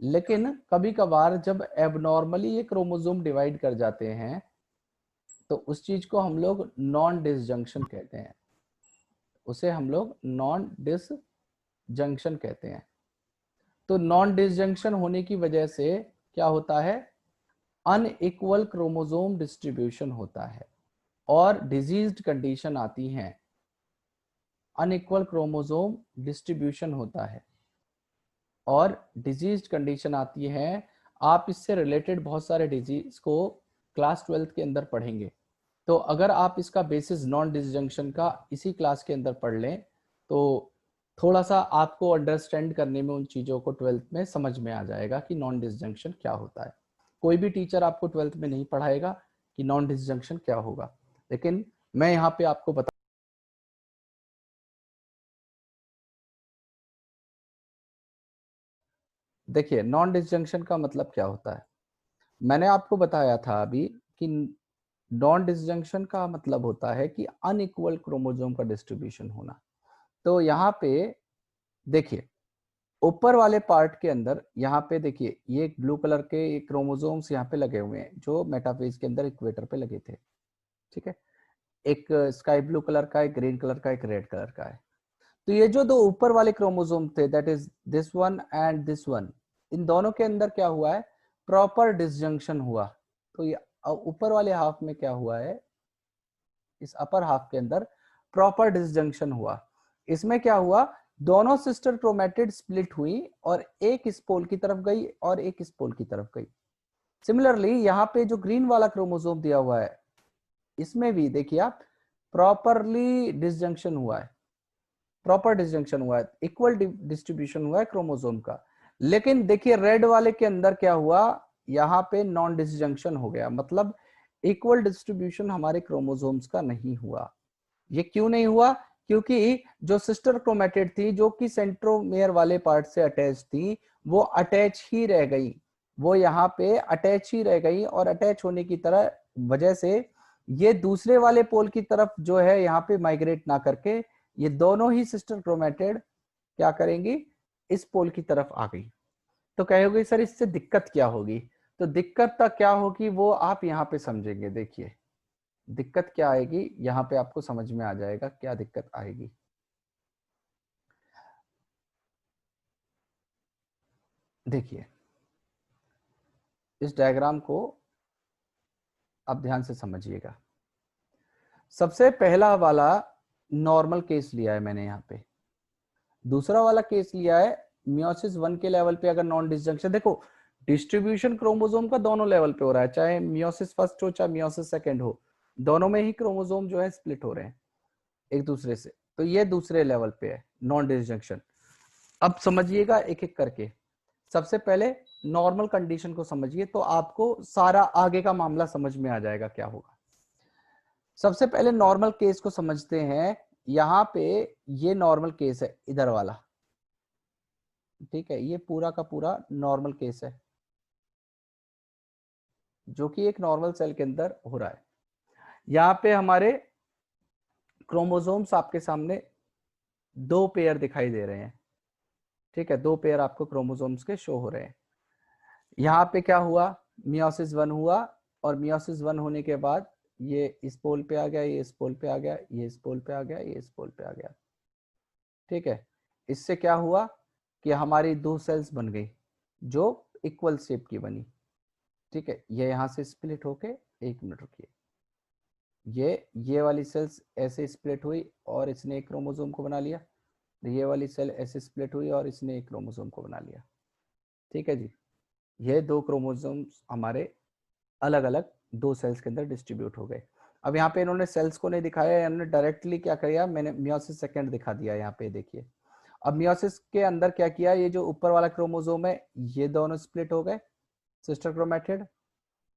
लेकिन कभी कभार जब एबनॉर्मली ये क्रोमोसोम डिवाइड कर जाते हैं तो उस चीज को हम लोग नॉन डिसजंक्शन कहते हैं, उसे हम लोग नॉन डिसजंक्शन कहते हैं। तो नॉन डिसजंक्शन होने की वजह से क्या होता है, अनइक्वल क्रोमोसोम डिस्ट्रीब्यूशन होता है और डिजीज्ड कंडीशन आती हैं। अनइक्वल क्रोमोसोम डिस्ट्रीब्यूशन होता है और डिजीज्ड कंडीशन आती है। आप इससे रिलेटेड बहुत सारे डिजीज को क्लास 12th के अंदर पढ़ेंगे। तो अगर आप इसका बेसिस नॉन डिसजंक्शन का इसी क्लास के अंदर पढ़ लें तो थोड़ा सा आपको अंडरस्टैंड करने में उन चीज़ों को 12th में समझ में आ जाएगा कि नॉन डिसजंक्शन क्या होता है। कोई भी टीचर आपको 12th में नहीं पढ़ाएगा कि नॉन डिसजंक्शन क्या होगा, लेकिन मैं यहाँ पे आपको बता देखिए नॉन डिसजंक्शन का मतलब क्या होता है, मैंने आपको बताया था अभी कि नॉन डिसजंक्शन का मतलब होता है कि अनइक्वल क्रोमोसोम का डिस्ट्रीब्यूशन होना। तो यहाँ पे देखिए ऊपर वाले पार्ट के अंदर यहाँ पे देखिए ये एक ब्लू कलर के क्रोमोसोम्स यहाँ पे लगे हुए हैं जो मेटाफेज के अंदर इक्वेटर पे लगे थे, ठीक है। एक स्काई ब्लू कलर का, एक ग्रीन कलर का, एक रेड कलर का है। तो ये जो दो ऊपर वाले क्रोमोसोम थे, that is this one and this one, इन दोनों के अंदर क्या हुआ है, प्रॉपर डिसजंक्शन हुआ। तो ये ऊपर वाले हाफ में क्या हुआ है, इस अपर हाफ के अंदर प्रॉपर डिसजंक्शन हुआ। इसमें क्या हुआ, दोनों सिस्टर क्रोमेटिड स्प्लिट हुई और एक इस पोल की तरफ गई और एक इस पोल की तरफ गई। सिमिलरली यहाँ पे जो ग्रीन वाला क्रोमोसोम दिया हुआ है, इसमें भी देखिए आप प्रॉपरली डिसजंक्शन हुआ है, प्रॉपर डिसजंक्शन हुआ है, इक्वल डिस्ट्रीब्यूशन हुआ है क्रोमोसोम का। लेकिन देखिए रेड वाले के अंदर क्या हुआ, यहाँ पे नॉन डिसजंक्शन हो गया, मतलब इक्वल डिस्ट्रीब्यूशन हमारे क्रोमोसोम्स का नहीं हुआ। ये क्यों नहीं हुआ, क्योंकि जो सिस्टर क्रोमेटिड थी जो कि सेंट्रोमेयर वाले पार्ट से अटैच थी, वो अटैच ही रह गई, वो यहाँ पे अटैच ही रह गई, और अटैच होने की तरह वजह से ये दूसरे वाले पोल की तरफ जो है यहाँ पे माइग्रेट ना करके ये दोनों ही सिस्टर क्रोमेटिड क्या करेंगी, इस पोल की तरफ आ गई। तो कहोगे सर इससे दिक्कत क्या होगी, तो दिक्कत तक क्या होगी वो आप यहाँ पे समझेंगे। देखिए दिक्कत क्या आएगी, यहाँ पे आपको समझ में आ जाएगा क्या दिक्कत आएगी। देखिए इस डायग्राम को आप ध्यान से समझिएगा। सबसे पहला वाला नॉर्मल केस लिया है मैंने यहाँ पे, दूसरा वाला केस लिया है मियोसिस 1 के लेवल पे अगर नॉन डिसजंक्शन, देखो डिस्ट्रीब्यूशन क्रोमोसोम का दोनों लेवल पे हो रहा है, चाहे मियोसिस फर्स्ट हो चाहे मियोसिस सेकंड हो, दोनों में ही क्रोमोसोम जो है स्प्लिट हो रहे हैं एक दूसरे से। तो ये दूसरे लेवल पे है नॉन डिसजंक्शन। अब समझिएगा एक एक करके। सबसे पहले नॉर्मल कंडीशन को समझिए तो आपको सारा आगे का मामला समझ में आ जाएगा क्या होगा। सबसे पहले नॉर्मल केस को समझते हैं। यहाँ पे ये नॉर्मल केस है इधर वाला, ठीक है, ये पूरा का पूरा नॉर्मल केस है जो कि एक नॉर्मल सेल के अंदर हो रहा है। यहाँ पे हमारे क्रोमोसोम्स आपके सामने दो पेयर दिखाई दे रहे हैं, ठीक है, दो पेयर आपको क्रोमोसोम्स के शो हो रहे हैं। यहाँ पे क्या हुआ, मियोसिस 1 हुआ, और मियोसिस 1 होने के बाद ये इस पोल पे आ गया, ये इस पोल पे आ गया, ये इस पोल पे आ गया, ये इस पोल पे आ गया, ठीक है। इससे क्या हुआ कि हमारी दो सेल्स बन गई जो इक्वल शेप की बनी, ठीक है। ये यहाँ से स्प्लिट होके, एक मिनट रुकिए, ये वाली सेल्स ऐसे स्प्लिट हुई और इसने एक क्रोमोसोम को बना लिया, ये वाली सेल ऐसे स्प्लिट हुई और इसने एक क्रोमोसोम को बना लिया, ठीक है जी। ये दो क्रोमोसोम्स हमारे अलग अलग दो सेल्स के अंदर डिस्ट्रीब्यूट हो गए। अब यहाँ पे इन्होंने सेल्स को नहीं दिखाया, इन्होंने डायरेक्टली क्या किया, मैंने मियोसिस सेकंड दिखा दिया यहाँ पे, देखिए। अब मियोसिस के अंदर क्या किया, ये जो ऊपर वाला क्रोमोसोम है ये दोनों स्प्लिट हो गए सिस्टर क्रोमेटिड,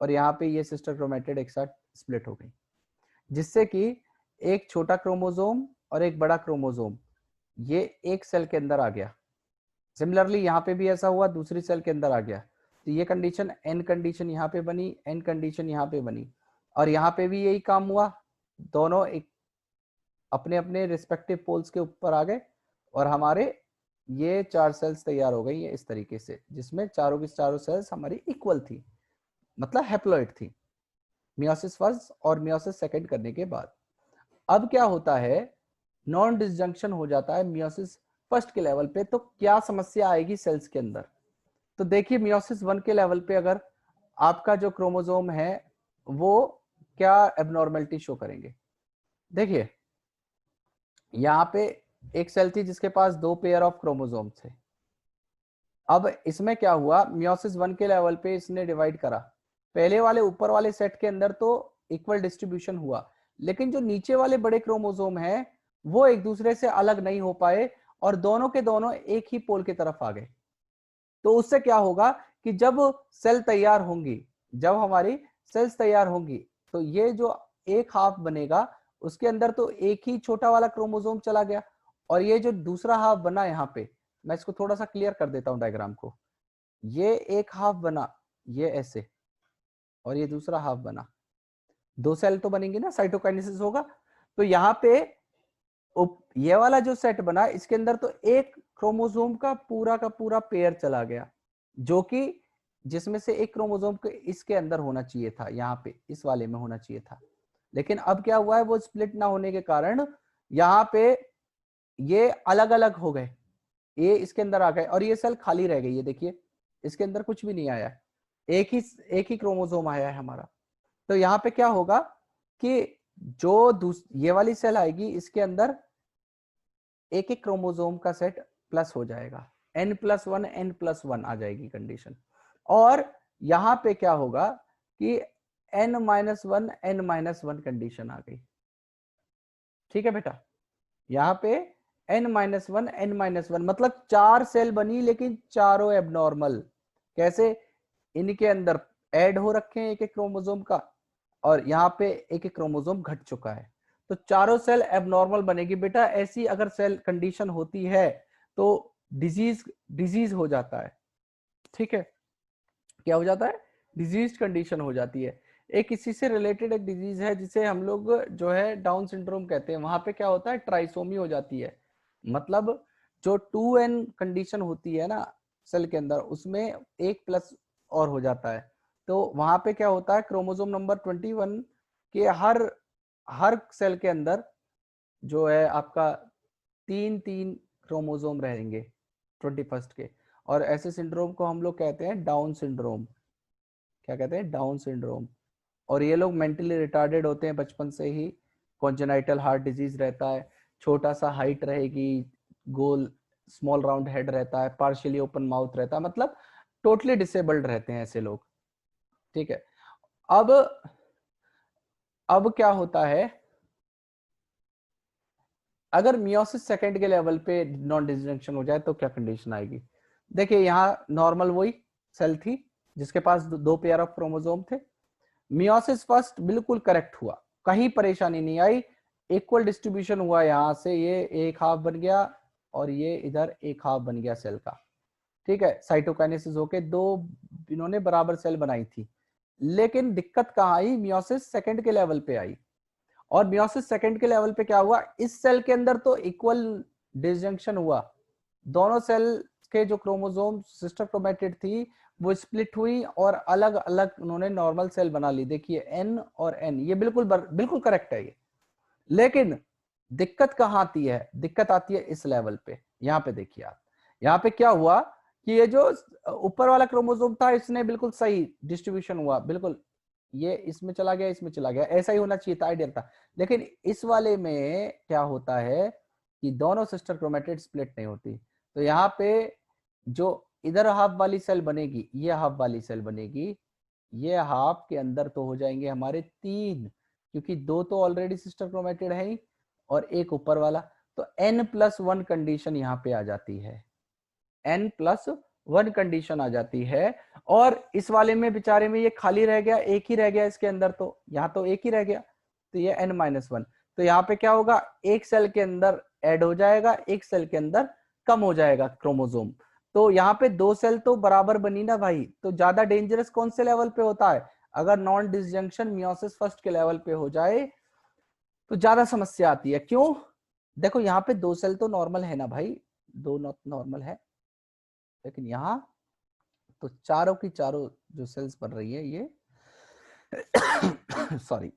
और यहाँ पे ये सिस्टर क्रोमेटिड एक साथ स्प्लिट हो गई, जिससे कि एक छोटा क्रोमोसोम और एक बड़ा क्रोमोसोम ये एक सेल के अंदर आ गया। सिमिलरली यहाँ पे भी ऐसा हुआ, दूसरी सेल के अंदर आ गया। तो ये कंडीशन एन कंडीशन यहाँ पे बनी, एन कंडीशन यहाँ पे बनी, और यहाँ पे भी यही काम हुआ, दोनों एक अपने अपने रिस्पेक्टिव पोल्स के ऊपर आ गए, और हमारे ये चार सेल्स तैयार हो गई है इस तरीके से, जिसमें चारों की चारों सेल्स हमारी इक्वल थी, मतलब हैप्लॉइड थी मियोसिस फर्स्ट और मियोसिस सेकंड करने के बाद। अब क्या होता है, नॉन डिसजंक्शन हो जाता है मियोसिस फर्स्ट के लेवल पे, तो क्या समस्या आएगी सेल्स के अंदर। तो देखिए मियोसिस 1 के लेवल पे अगर आपका जो क्रोमोसोम है वो क्या एबनॉर्मेलिटी शो करेंगे। देखिए यहाँ पे एक सेल थी जिसके पास दो पेयर ऑफ क्रोमोसोम थे। अब इसमें क्या हुआ, मियोसिस 1 के लेवल पे इसने डिवाइड करा, पहले वाले ऊपर वाले सेट के अंदर तो इक्वल डिस्ट्रीब्यूशन हुआ, लेकिन जो नीचे वाले बड़े क्रोमोसोम है वो एक दूसरे से अलग नहीं हो पाए और दोनों के दोनों एक ही पोल की तरफ आ गए। तो उससे क्या होगा कि जब सेल तैयार होंगी, जब हमारी सेल्स तैयार होंगी, तो ये जो एक हाफ बनेगा उसके अंदर तो एक ही छोटा वाला क्रोमोसोम चला गया, और ये जो दूसरा हाफ बना यहाँ पे, मैं इसको थोड़ा सा क्लियर कर देता हूँ डायग्राम को। ये एक हाफ बना, ये ऐसे, और ये दूसरा हाफ बना, 2 सेल तो बनेंगे ना, साइटोकाइनेसिस होगा। तो यहाँ पे ये वाला जो सेट बना, इसके अंदर तो एक क्रोमोसोम का पूरा पेयर चला गया, जो कि जिसमें से एक क्रोमोसोम के इसके अंदर होना चाहिए था, यहाँ पे इस वाले में होना चाहिए था। लेकिन अब क्या हुआ है, वो स्प्लिट ना होने के कारण यहाँ पे ये अलग अलग हो गए, ये इसके अंदर आ गए और ये सेल खाली रह गई। ये देखिए, इसके अंदर कुछ भी नहीं आया, एक ही क्रोमोसोम आया है हमारा। तो यहाँ पे क्या होगा कि जो ये वाली सेल आएगी, इसके अंदर एक एक क्रोमोसोम का सेट प्लस हो जाएगा, n+1 n+1 आ जाएगी कंडीशन। और यहाँ पे क्या होगा कि n-1 n-1 कंडीशन आ गई। ठीक है बेटा, यहाँ पे n-1 n-1 मतलब 4 सेल बनी, लेकिन चारों एबनॉर्मल। कैसे? इनके अंदर ऐड हो रखे हैं एक एक क्रोमोसोम का, और यहाँ पे एक एक क्रोमोसोम घट चुका है, तो चारों सेल एबनॉर्मल बनेगी। बेटा ऐसी अगर सेल कंडीशन होती है तो डिजीज हो जाता है। ठीक है, क्या हो जाता है? डिजीज कंडीशन हो जाती है। एक इसी से रिलेटेड एक डिजीज है जिसे हम लोग जो है डाउन सिंड्रोम कहते हैं। वहां पे क्या होता है, ट्राइसोमी हो जाती है, मतलब जो 2n कंडीशन होती है ना सेल के अंदर, उसमें एक प्लस और हो जाता है। तो वहां पे क्या होता है, क्रोमोसोम नंबर 21 के हर सेल के अंदर जो है आपका 3 क्रोमोसोम रहेंगे 21 के, और ऐसे सिंड्रोम को हम लोग कहते हैं डाउन सिंड्रोम। क्या कहते हैं? Down syndrome. और ये लोग मेंटली रिटार्डेड होते हैं बचपन से ही, कॉन्जेनाइटल हार्ट डिजीज रहता है, छोटा सा हाइट रहेगी, गोल स्मॉल राउंड हेड रहता है, पार्शियली ओपन माउथ रहता है, मतलब टोटली डिसेबल्ड रहते हैं ऐसे लोग। ठीक है, अब क्या होता है, अगर मियोसिस सेकंड के लेवल पे नॉन डिसजंक्शन हो जाए तो क्या कंडीशन आएगी? देखिए यहाँ नॉर्मल वही सेल थी जिसके पास दो पेयर ऑफ क्रोमोसोम थे। मियोसिस फर्स्ट बिल्कुल करेक्ट हुआ, कहीं परेशानी नहीं आई, इक्वल डिस्ट्रीब्यूशन हुआ, यहां से ये एक हाफ बन गया और ये इधर एक हाफ बन गया सेल का। ठीक है, साइटोकाइनेसिस होके दो इन्होंने बराबर सेल बनाई थी। लेकिन दिक्कत कहाँ आई? मियोसिस सेकंड के लेवल पे आई। और मियोसिस सेकंड के लेवल पे क्या हुआ, इस सेल के अंदर तो इक्वल डिसजंक्शन हुआ, दोनों सेल के जो क्रोमोसोम सिस्टर क्रोमेटिड थी वो स्प्लिट हुई और अलग अलग उन्होंने नॉर्मल सेल बना ली। देखिए एन और एन, ये बिल्कुल करेक्ट है ये। लेकिन दिक्कत कहाँ आती है? दिक्कत आती है इस लेवल पे। यहाँ पे देखिए आप, यहाँ पे क्या हुआ कि ये जो ऊपर वाला क्रोमोसोम था इसने बिल्कुल सही डिस्ट्रीब्यूशन हुआ, बिल्कुल ये इसमें चला गया, इसमें चला गया, ऐसा ही होना चाहिए था, आइडियल था। लेकिन इस वाले में क्या होता है कि दोनों सिस्टर क्रोमेटिड स्प्लिट नहीं होती। तो यहाँ पे जो इधर हाफ वाली सेल बनेगी, ये हाफ वाली सेल बनेगी, ये हाफ के अंदर तो हो जाएंगे हमारे 3, क्योंकि 2 तो ऑलरेडी सिस्टर क्रोमेटिड है ही और एक ऊपर वाला, तो n+1 कंडीशन यहाँ पे आ जाती है, n+1 कंडीशन आ जाती है। और इस वाले में बेचारे में ये खाली रह गया, एक ही रह गया इसके अंदर, तो यहाँ तो एक ही रह गया, तो ये n-1। तो यहाँ पे क्या होगा, एक सेल के अंदर ऐड हो जाएगा, एक सेल के अंदर कम हो जाएगा क्रोमोसोम। तो यहाँ पे 2 सेल तो बराबर बनी ना भाई। तो ज्यादा डेंजरस कौन से लेवल पे होता है? अगर नॉन डिसजंक्शन मियोसिस फर्स्ट के लेवल पे हो जाए तो ज्यादा समस्या आती है। क्यों? देखो यहाँ पे 2 सेल तो नॉर्मल है ना भाई, 2 नॉर्मल है, लेकिन यहाँ तो चारों की चारों जो सेल्स बन रही है ये सॉरी,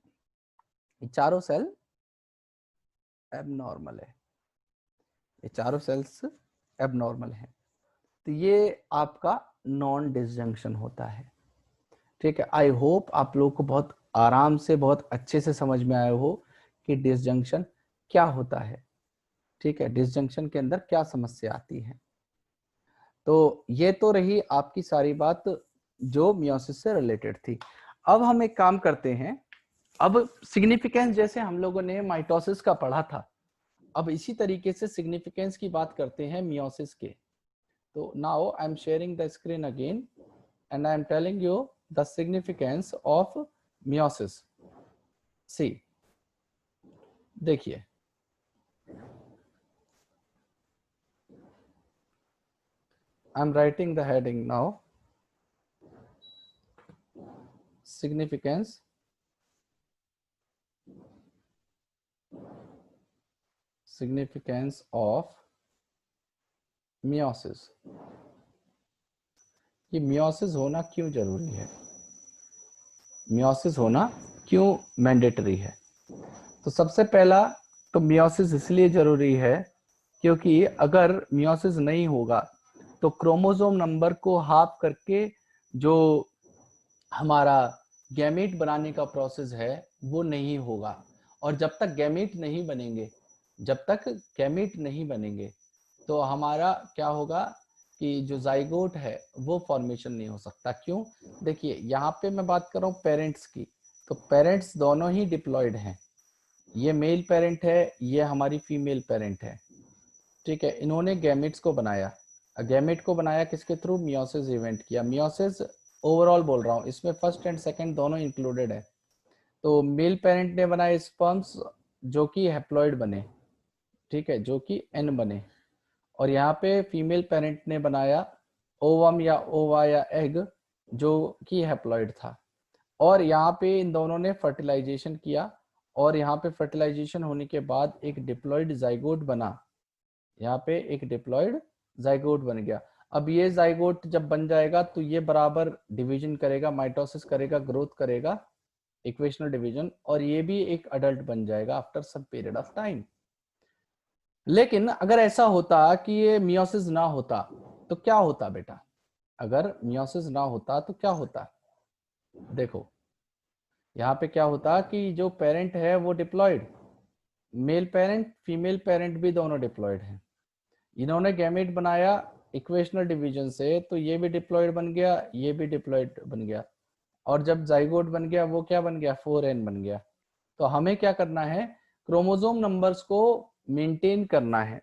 ये चारों सेल एबनॉर्मल है, ये चारों सेल्स एबनॉर्मल है। तो ये आपका नॉन डिसजंक्शन होता है। ठीक है, आई होप आप लोगों को बहुत आराम से बहुत अच्छे से समझ में आया हो कि डिसजंक्शन क्या होता है। ठीक है, डिसजंक्शन के अंदर क्या समस्या आती है। तो ये तो रही आपकी सारी बात जो मियोसिस से रिलेटेड थी। अब हम एक काम करते हैं, अब सिग्निफिकेंस जैसे हम लोगों ने माइटोसिस का पढ़ा था, अब इसी तरीके से सिग्निफिकेंस की बात करते हैं मियोसिस के। तो now I am sharing the screen again and I am telling you the significance of meiosis. See, देखिए I am writing the heading now. Significance of meiosis. ये मियोसिस होना क्यों जरूरी है, मियोसिस होना क्यों मैंडेटरी है? तो सबसे पहला तो मियोसिस इसलिए जरूरी है क्योंकि अगर मियोसिस नहीं होगा तो क्रोमोसोम नंबर को हाफ करके जो हमारा गैमीट बनाने का प्रोसेस है वो नहीं होगा। और जब तक गैमीट नहीं बनेंगे, जब तक गैमीट नहीं बनेंगे तो हमारा क्या होगा कि जो जाइगोट है वो फॉर्मेशन नहीं हो सकता। क्यों? देखिए यहाँ पे मैं बात कर रहा हूँ पेरेंट्स की, तो पेरेंट्स दोनों ही डिप्लॉयड हैं। ये मेल पेरेंट है, ये हमारी फीमेल पेरेंट है, ठीक है। इन्होंने गैमेट्स को बनाया, गैमेट को बनाया किसके थ्रू? मियोसिस इवेंट किया। मियोसिस ओवरऑल बोल रहा हूँ, इसमें फर्स्ट एंड सेकंड दोनों इंक्लूडेड है। तो मेल पेरेंट ने बनाए स्पर्म्स जो कि हैप्लॉइड बने, ठीक है, जो कि एन बने, और यहाँ पे फीमेल पेरेंट ने बनाया ओवम या ओवा या एग जो कि हैप्लॉइड था। और यहाँ पे इन दोनों ने फर्टिलाइजेशन किया और यहाँ पे फर्टिलाइजेशन होने के बाद एक डिप्लॉइड जाइगोट बना, यहाँ पे एक डिप्लॉइड जाइगोट बन गया। अब ये जाइगोट जब बन जाएगा तो ये बराबर डिवीजन करेगा, माइटोसिस करेगा, ग्रोथ करेगा, इक्वेशनल डिवीजन, और ये भी एक अडल्ट बन जाएगा after some period of time. लेकिन अगर ऐसा होता कि ये मियोसिस ना होता तो क्या होता बेटा? अगर मियोसिस ना होता तो क्या होता? देखो यहाँ पे क्या होता कि जो पेरेंट है वो diploid, male parent female parent भी दोनों डिप्लॉयड हैं। इन्होंने गैमेट बनाया इक्वेशनल डिवीजन से, तो ये भी डिप्लॉयड बन गया, ये भी डिप्लॉयड बन गया, और जब जाइगोट बन गया वो क्या बन गया? 4n बन गया। तो हमें क्या करना है? क्रोमोसोम नंबर्स को मेंटेन करना है।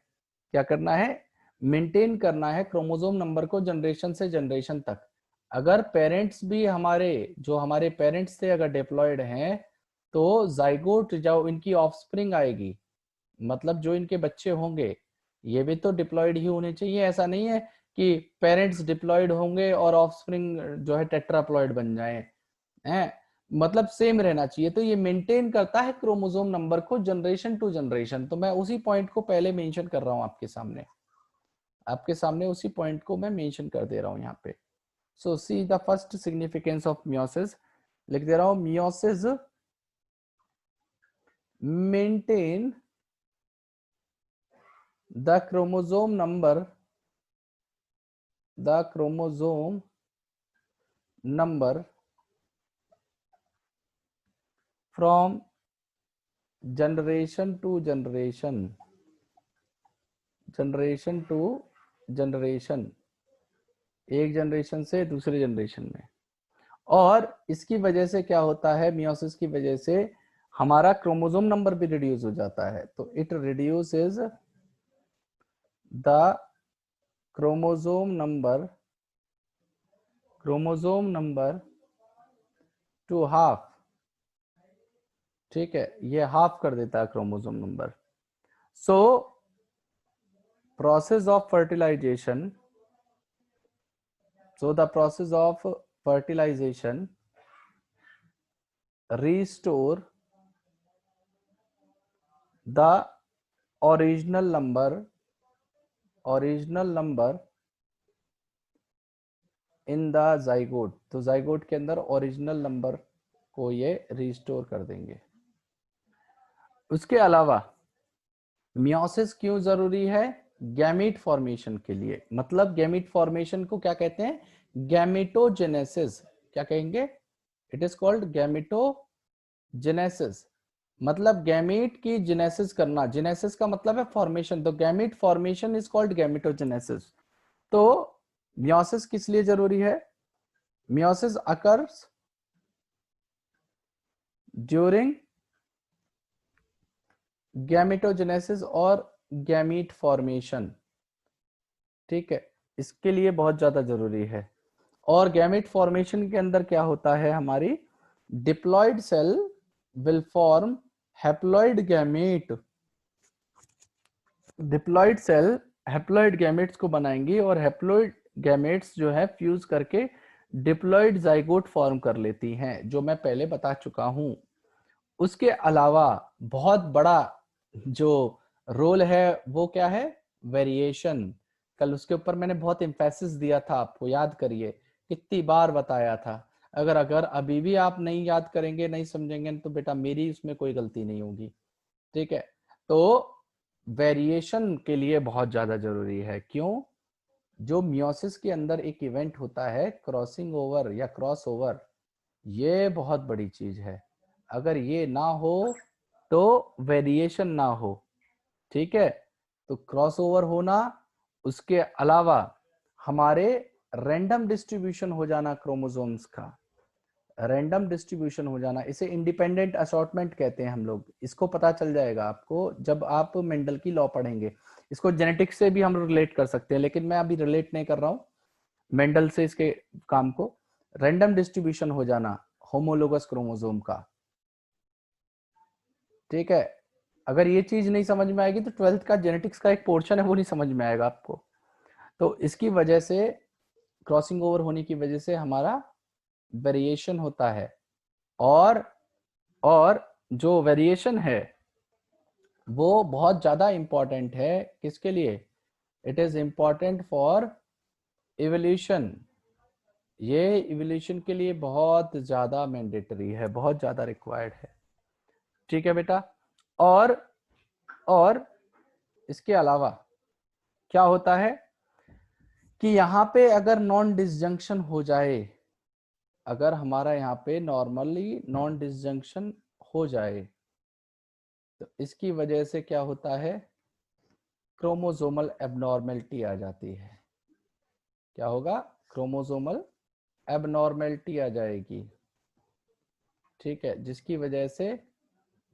क्या करना है? मेंटेन करना है क्रोमोसोम नंबर को जनरेशन से जनरेशन तक। अगर पेरेंट्स भी हमारे, जो हमारे पेरेंट्स थे अगर डिप्लॉयड हैं, तो जाइगोट जो इनकी ऑफस्प्रिंग आएगी, मतलब जो इनके बच्चे होंगे ये भी तो डिप्लॉयड ही होने चाहिए। ऐसा नहीं है कि पेरेंट्स डिप्लॉयड होंगे और ऑफस्प्रिंग जो है टेट्राप्लॉयड बन जाए, हैं, मतलब सेम रहना चाहिए। तो ये मेंटेन करता है क्रोमोसोम नंबर को जनरेशन टू जनरेशन। तो मैं उसी पॉइंट को पहले मेंशन कर रहा हूं आपके सामने, उसी पॉइंट को मैं मेंशन कर दे रहा हूं यहाँ पे। So see the first significance of meiosis, लिख दे रहा हूं, meiosis maintain the chromosome number from generation to generation, एक जनरेशन से दूसरे जनरेशन में। और इसकी वजह से क्या होता है? मियोसिस की वजह से हमारा क्रोमोसोम नंबर भी रिड्यूस हो जाता है। तो it reduces the chromosome number two half, ठीक है, ये हाफ कर देता है chromosome number. So process of fertilization, so the process of fertilization restore the original number in the zygote। तो जाइगोट के अंदर ओरिजिनल नंबर को ये रिस्टोर कर देंगे। उसके अलावा मियोसिस क्यों जरूरी है? गैमीट फॉर्मेशन के लिए। मतलब गैमीट फॉर्मेशन को क्या कहते हैं? गैमेटोजेनेसिस। क्या कहेंगे? It is called gametogenesis. मतलब गैमीट की जेनेसिस करना, जेनेसिस का मतलब है फॉर्मेशन, तो gamete formation is called gametogenesis. तो मियोसिस किस लिए जरूरी है? मियोसिस अकर्स ड्यूरिंग गैमेटोजेनेसिस और गैमीट फॉर्मेशन, ठीक है, इसके लिए बहुत ज्यादा जरूरी है। और गैमेट फॉर्मेशन के अंदर क्या होता है? हमारी diploid cell will form haploid gamete, diploid cell haploid gametes को बनाएंगी और हैप्लॉयड गैमेट्स जो है फ्यूज करके डिप्लॉइड जाइगोट फॉर्म कर लेती हैं, जो मैं पहले बता चुका हूं। उसके अलावा बहुत बड़ा जो रोल है वो क्या है, वेरिएशन। कल उसके ऊपर मैंने बहुत एम्फेसिस दिया था, आपको याद करिए कितनी बार बताया था। अगर अगर अभी भी आप नहीं याद करेंगे, नहीं समझेंगे, तो बेटा मेरी उसमें कोई गलती नहीं होगी, ठीक है। तो वेरिएशन के लिए बहुत ज्यादा जरूरी है। क्यों? जो मियोसिस के अंदर एक इवेंट होता है क्रॉसिंग ओवर या क्रॉस ओवर, ये बहुत बड़ी चीज है। अगर ये ना हो तो वेरिएशन ना हो, ठीक है। तो क्रॉस ओवर होना, उसके अलावा हमारे रैंडम डिस्ट्रीब्यूशन हो जाना क्रोमोसोम्स का, रैंडम डिस्ट्रीब्यूशन हो जाना, इसे इंडिपेंडेंट असॉर्टमेंट कहते हैं हम लोग। इसको पता चल जाएगा आपको जब आप मेंडल की लॉ पढ़ेंगे। इसको जेनेटिक्स से भी हम रिलेट कर सकते हैं, लेकिन मैं अभी रिलेट नहीं कर रहा हूं मेंडल से इसके काम को। रैंडम डिस्ट्रीब्यूशन हो जाना होमोलोगस क्रोमोसोम का, ठीक है। अगर ये चीज नहीं समझ में आएगी तो 12th का जेनेटिक्स का एक पोर्शन है वो नहीं समझ में आएगा आपको। तो इसकी वजह से, क्रॉसिंग ओवर होने की वजह से हमारा वेरिएशन होता है। और जो वेरिएशन है वो बहुत ज्यादा इंपॉर्टेंट है। किसके लिए? It is important for evolution. ये इवोल्यूशन के लिए बहुत ज्यादा मैंडेटरी है, बहुत ज्यादा रिक्वायर्ड है, ठीक है बेटा। और इसके अलावा क्या होता है कि यहाँ पे अगर नॉन डिसजंक्शन हो जाए, अगर हमारा यहाँ पे नॉर्मली नॉन डिसजंक्शन हो जाए, तो इसकी वजह से क्या होता है, क्रोमोसोमल एबनॉर्मेलिटी आ जाती है। क्या होगा? क्रोमोसोमल एबनॉर्मेलिटी आ जाएगी, ठीक है, जिसकी वजह से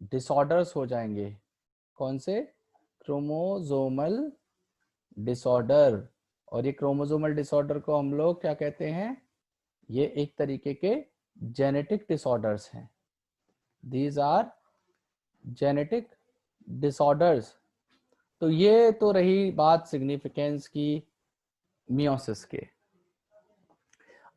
डिसऑर्डर्स हो जाएंगे। कौन से? Chromosomal disorder. और ये क्रोमोसोमल डिसऑर्डर को हम लोग क्या कहते हैं? ये एक तरीके के जेनेटिक डिसऑर्डर्स हैं। These are genetic disorders. तो ये तो रही बात सिग्निफिकेंस की मियोसिस के।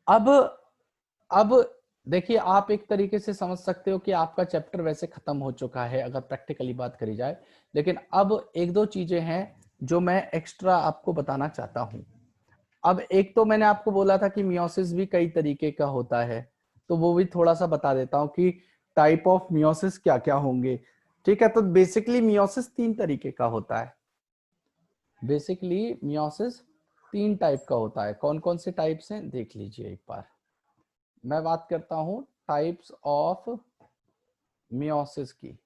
अब देखिए, आप एक तरीके से समझ सकते हो कि आपका चैप्टर वैसे खत्म हो चुका है अगर प्रैक्टिकली बात करी जाए, लेकिन अब एक दो चीजें हैं जो मैं एक्स्ट्रा आपको बताना चाहता हूं। अब एक तो मैंने आपको बोला था कि मियोसिस भी कई तरीके का होता है, तो वो भी थोड़ा सा बता देता हूं कि टाइप ऑफ मियोसिस क्या क्या होंगे, ठीक है। तो बेसिकली मियोसिस 3 तरीके का होता है। बेसिकली मियोसिस 3 टाइप का होता है। कौन कौन से टाइप्स हैं देख लीजिए एक बार। मैं बात करता हूं टाइप्स ऑफ मियोसिस की।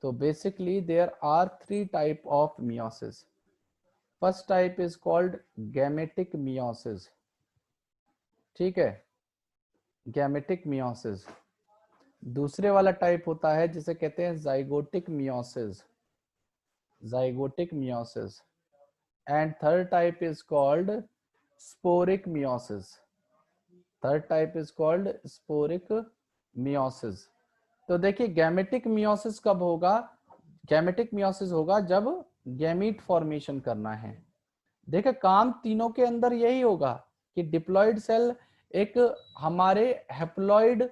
तो basically there are 3 type of meiosis. First type is called gametic meiosis, ठीक है, गैमेटिक मियोसिस। दूसरे वाला टाइप होता है जिसे कहते हैं zygotic meiosis, zygotic meiosis. And third type is called sporic meiosis. Third type is called sporic meiosis. तो देखिए गैमेटिक मियोसिस कब होगा? गैमेटिक मियोसिस होगा जब गैमीट फॉर्मेशन करना है। देखिए काम तीनों के अंदर यही होगा कि डिप्लॉइड सेल एक हमारे हैप्लॉइड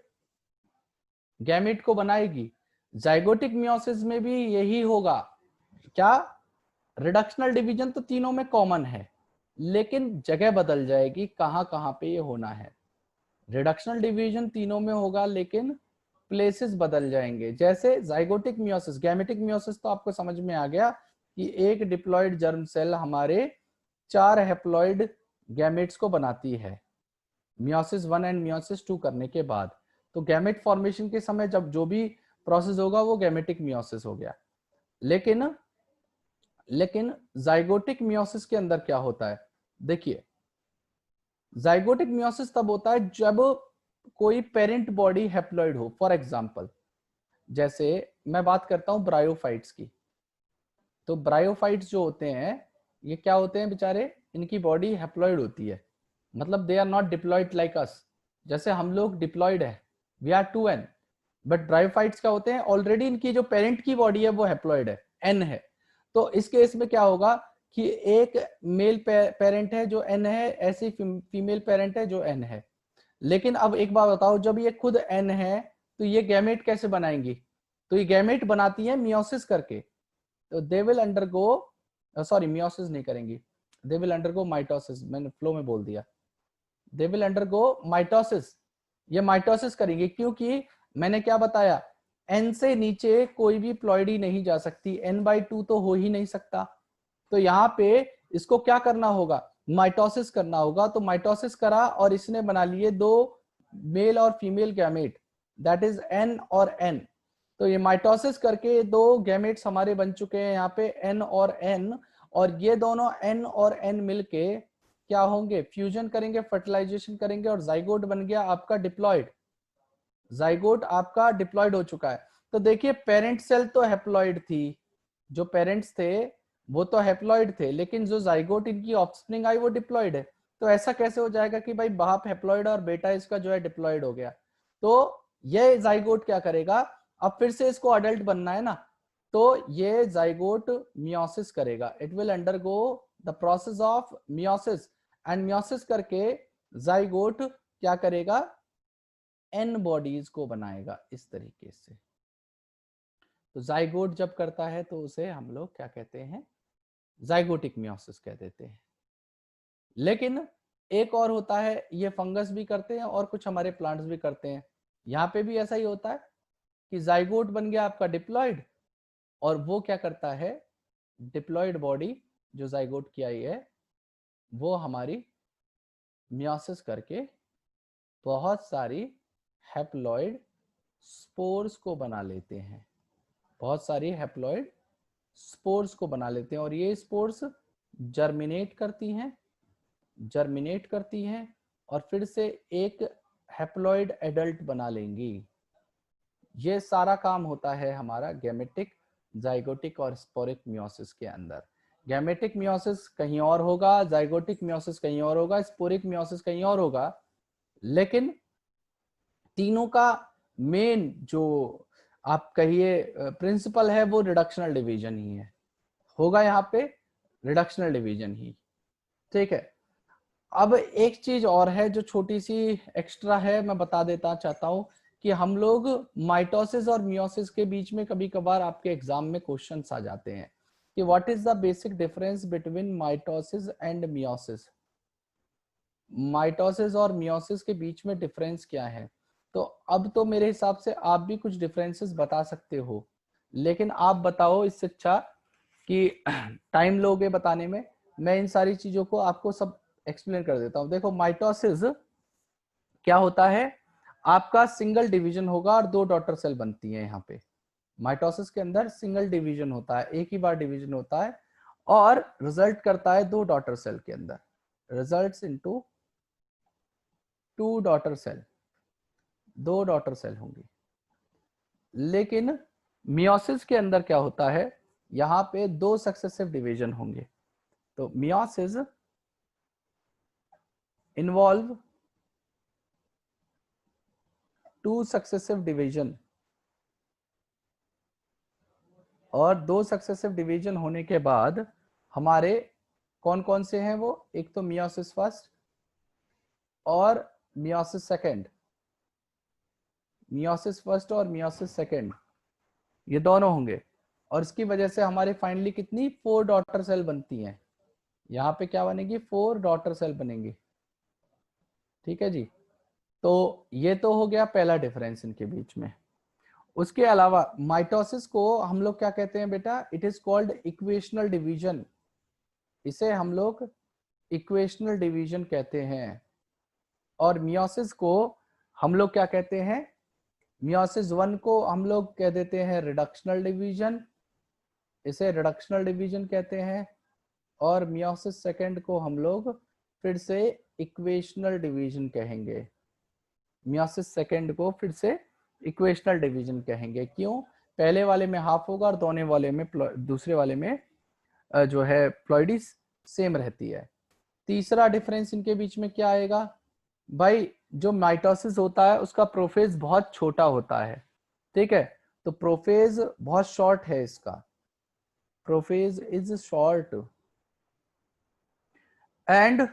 गैमीट को बनाएगी। जाइगोटिक मियोसिस में भी यही होगा। क्या? रिडक्शनल डिवीजन तो तीनों में कॉमन है, लेकिन जगह बदल जाएगी, कहां कहां पे ये होना है। रिडक्शनल डिवीजन तीनों में होगा, लेकिन प्लेसेस बदल जाएंगे। जैसे जाइगोटिक मियोसिस, गैमेटिक मियोसिस तो आपको समझ में आ गया कि एक डिप्लॉइड जर्म सेल हमारे 4 हैप्लॉइड गैमेट्स को बनाती है मियोसिस 1 एंड मियोसिस 2 करने के बाद। तो गैमेट फॉर्मेशन के समय जब जो भी प्रोसेस होगा वो गैमेटिक मियोसिस हो गया। लेकिन जाइगोटिक मियोसिस के अंदर क्या होता है? देखिए जाइगोटिक मियोसिस तब होता है जब कोई पेरेंट बॉडी हैप्लॉइड हो। फॉर एग्जांपल, जैसे मैं बात करता हूं ब्रायोफाइट्स की। तो ब्रायोफाइट्स जो होते हैं ये क्या होते हैं बेचारे? इनकी बॉडी हैप्लॉइड होती है, मतलब they are not diploid like us. जैसे हम लोग डिप्लॉइड है, we are 2n, but bryophytes क्या होते हैं? ऑलरेडी इनकी जो पेरेंट की बॉडी है वो हैप्लॉइड है, n है। तो इस केस में क्या होगा कि एक मेल पेरेंट है जो n है, ऐसी फीमेल पेरेंट है जो n है। लेकिन अब एक बात बताओ, जब ये खुद n है तो ये गैमेट कैसे बनाएंगी? तो ये गैमेट बनाती है मियोसिस करके। तो they will undergo, sorry meiosis नहीं करेंगी, दे विल अंडरगो माइटोसिस, मैंने फ्लो में बोल दिया, दे विल अंडरगो माइटोसिस। ये माइटोसिस करेंगे क्योंकि मैंने क्या बताया, n से नीचे कोई भी प्लॉइडी नहीं जा सकती, n/2 तो हो ही नहीं सकता। तो यहाँ पे इसको क्या करना होगा, माइटोसिस करना होगा। तो माइटोसिस करा और इसने बना लिए दो मेल और female gamete, that is n और n। तो ये माइटोसिस करके दो गैमेट्स हमारे बन चुके हैं यहाँ पे n और n, और ये दोनों n और n मिलके क्या होंगे, फ्यूजन करेंगे, फर्टिलाइजेशन करेंगे और जाइगोट बन गया आपका डिप्लॉइड। जाइगोट आपका डिप्लॉइड हो चुका है। तो देखिए पेरेंट सेल तो हैप्लॉइड थी, जो पेरेंट्स थे वो तो हैप्लॉइड थे, लेकिन जो जाइगोट इनकी ऑफस्प्रिंग आई वो डिप्लॉइड है। तो ऐसा कैसे हो जाएगा कि भाई बाप हैप्लॉइड और बेटा इसका जो है डिप्लॉइड हो गया? तो ये जाइगोट क्या करेगा, अब फिर से इसको अडल्ट बनना है ना, तो ये जाइगोट मियोसिस करेगा, it will undergo the process of meiosis, and meiosis करके जाइगोट क्या करेगा, एन बॉडीज को बनाएगा इस तरीके से। तो जाइगोट जब करता है तो उसे हम लोग क्या कहते हैं, जाइगोटिक मियोसिस कह देते हैं। लेकिन एक और होता है, ये फंगस भी करते हैं और कुछ हमारे प्लांट्स भी करते हैं, यहाँ पे भी ऐसा ही होता है कि जाइगोट बन गया आपका डिप्लॉइड, और वो क्या करता है, डिप्लॉइड बॉडी जो जाइगोट की आई है वो हमारी मियोसिस करके बहुत सारी हैप्लॉइड स्पोर्स को बना लेते हैं, बहुत सारी हैप्लॉइड स्पोर्स को बना लेते हैं, और ये स्पोर्स जर्मिनेट करती हैं और फिर से एक हैप्लॉइड एडल्ट बना लेंगी। ये सारा काम होता है हमारा गैमेटिक, जाइगोटिक और स्पोरिक मियोसिस के अंदर। गैमेटिक मियोसिस कहीं और होगा, जाइगोटिक मियोसिस कहीं और होगा, स्पोरिक मियोसिस कहीं और होगा, लेकिन तीनों का मेन जो आप कहिए प्रिंसिपल है वो रिडक्शनल डिवीजन ही है, होगा यहाँ पे रिडक्शनल डिवीजन ही। ठीक है, अब एक चीज और है जो छोटी सी एक्स्ट्रा है, मैं बता देता चाहता हूं कि हम लोग माइटोसिस और मियोसिस के बीच में कभी कभार आपके एग्जाम में क्वेश्चंस आ जाते हैं कि what is the basic difference between mitosis and meiosis, mitosis और मियोसिस के बीच में डिफरेंस क्या है। तो अब तो मेरे हिसाब से आप भी कुछ डिफरेंसेस बता सकते हो, लेकिन आप बताओ इससे अच्छा कि टाइम लोगे बताने में, मैं इन सारी चीजों को आपको सब एक्सप्लेन कर देता हूं। देखो माइटोसिस क्या होता है, आपका सिंगल डिवीजन होगा और दो डॉटर सेल बनती है। यहाँ पे माइटोसिस के अंदर सिंगल डिवीजन होता है, एक ही बार डिवीजन होता है और रिजल्ट करता है दो डॉटर सेल के अंदर, results into two daughter cell, दो डॉटर सेल होंगी। लेकिन मियोसिस के अंदर क्या होता है, यहाँ पे दो सक्सेसिव डिवीजन होंगे। तो meiosis involve two successive division, और दो सक्सेसिव डिवीजन होने के बाद हमारे कौन कौन से हैं वो, एक तो मियोसिस फर्स्ट और मियोसिस सेकेंड, मियोसिस फर्स्ट और मियोसिस सेकेंड ये दोनों होंगे, और इसकी वजह से हमारे फाइनली कितनी 4 डॉटर सेल बनती हैं। यहाँ पे क्या बनेगी, 4 डॉटर सेल बनेंगी। ठीक है जी, तो ये तो हो गया पहला डिफरेंस इनके बीच में। उसके अलावा माइटोसिस को हम लोग क्या कहते हैं बेटा, it is called equational division, इसे हम लोग इक्वेशनल डिवीजन कहते हैं। और मियोसिस को हम लोग क्या कहते हैं, मियोसिस 1 को हम लोग कह देते हैं रिडक्शनल डिवीजन, इसे रिडक्शनल डिवीजन कहते हैं। और मियोसिस सेकेंड को हम लोग फिर से इक्वेशनल डिवीजन कहेंगे, मियोसिस सेकेंड को फिर से इक्वेशनल डिवीजन कहेंगे। क्यों, पहले वाले में हाफ होगा और दोनों वाले में दूसरे वाले में जो है प्लॉइडी सेम रहती है। तीसरा डिफरेंस इनके बीच में क्या आएगा भाई, जो माइटोसिस होता है उसका प्रोफेज बहुत छोटा होता है। ठीक है, तो प्रोफेज बहुत शॉर्ट है, इसका प्रोफेज इज शॉर्ट, एंड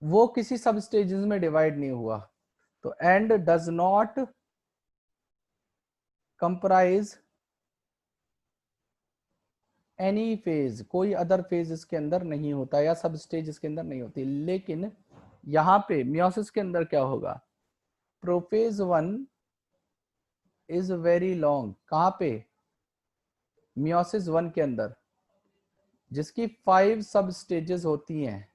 वो किसी सब स्टेजेस में डिवाइड नहीं हुआ, तो and does not comprise any phase, कोई अदर फेज इसके अंदर नहीं होता या सब स्टेज इसके अंदर नहीं होती। लेकिन यहां पे मियोसिस के अंदर क्या होगा, प्रोफेज 1 इज वेरी लॉन्ग, कहां पे, मियोसिस 1 के अंदर, जिसकी 5 सब स्टेजेस होती हैं,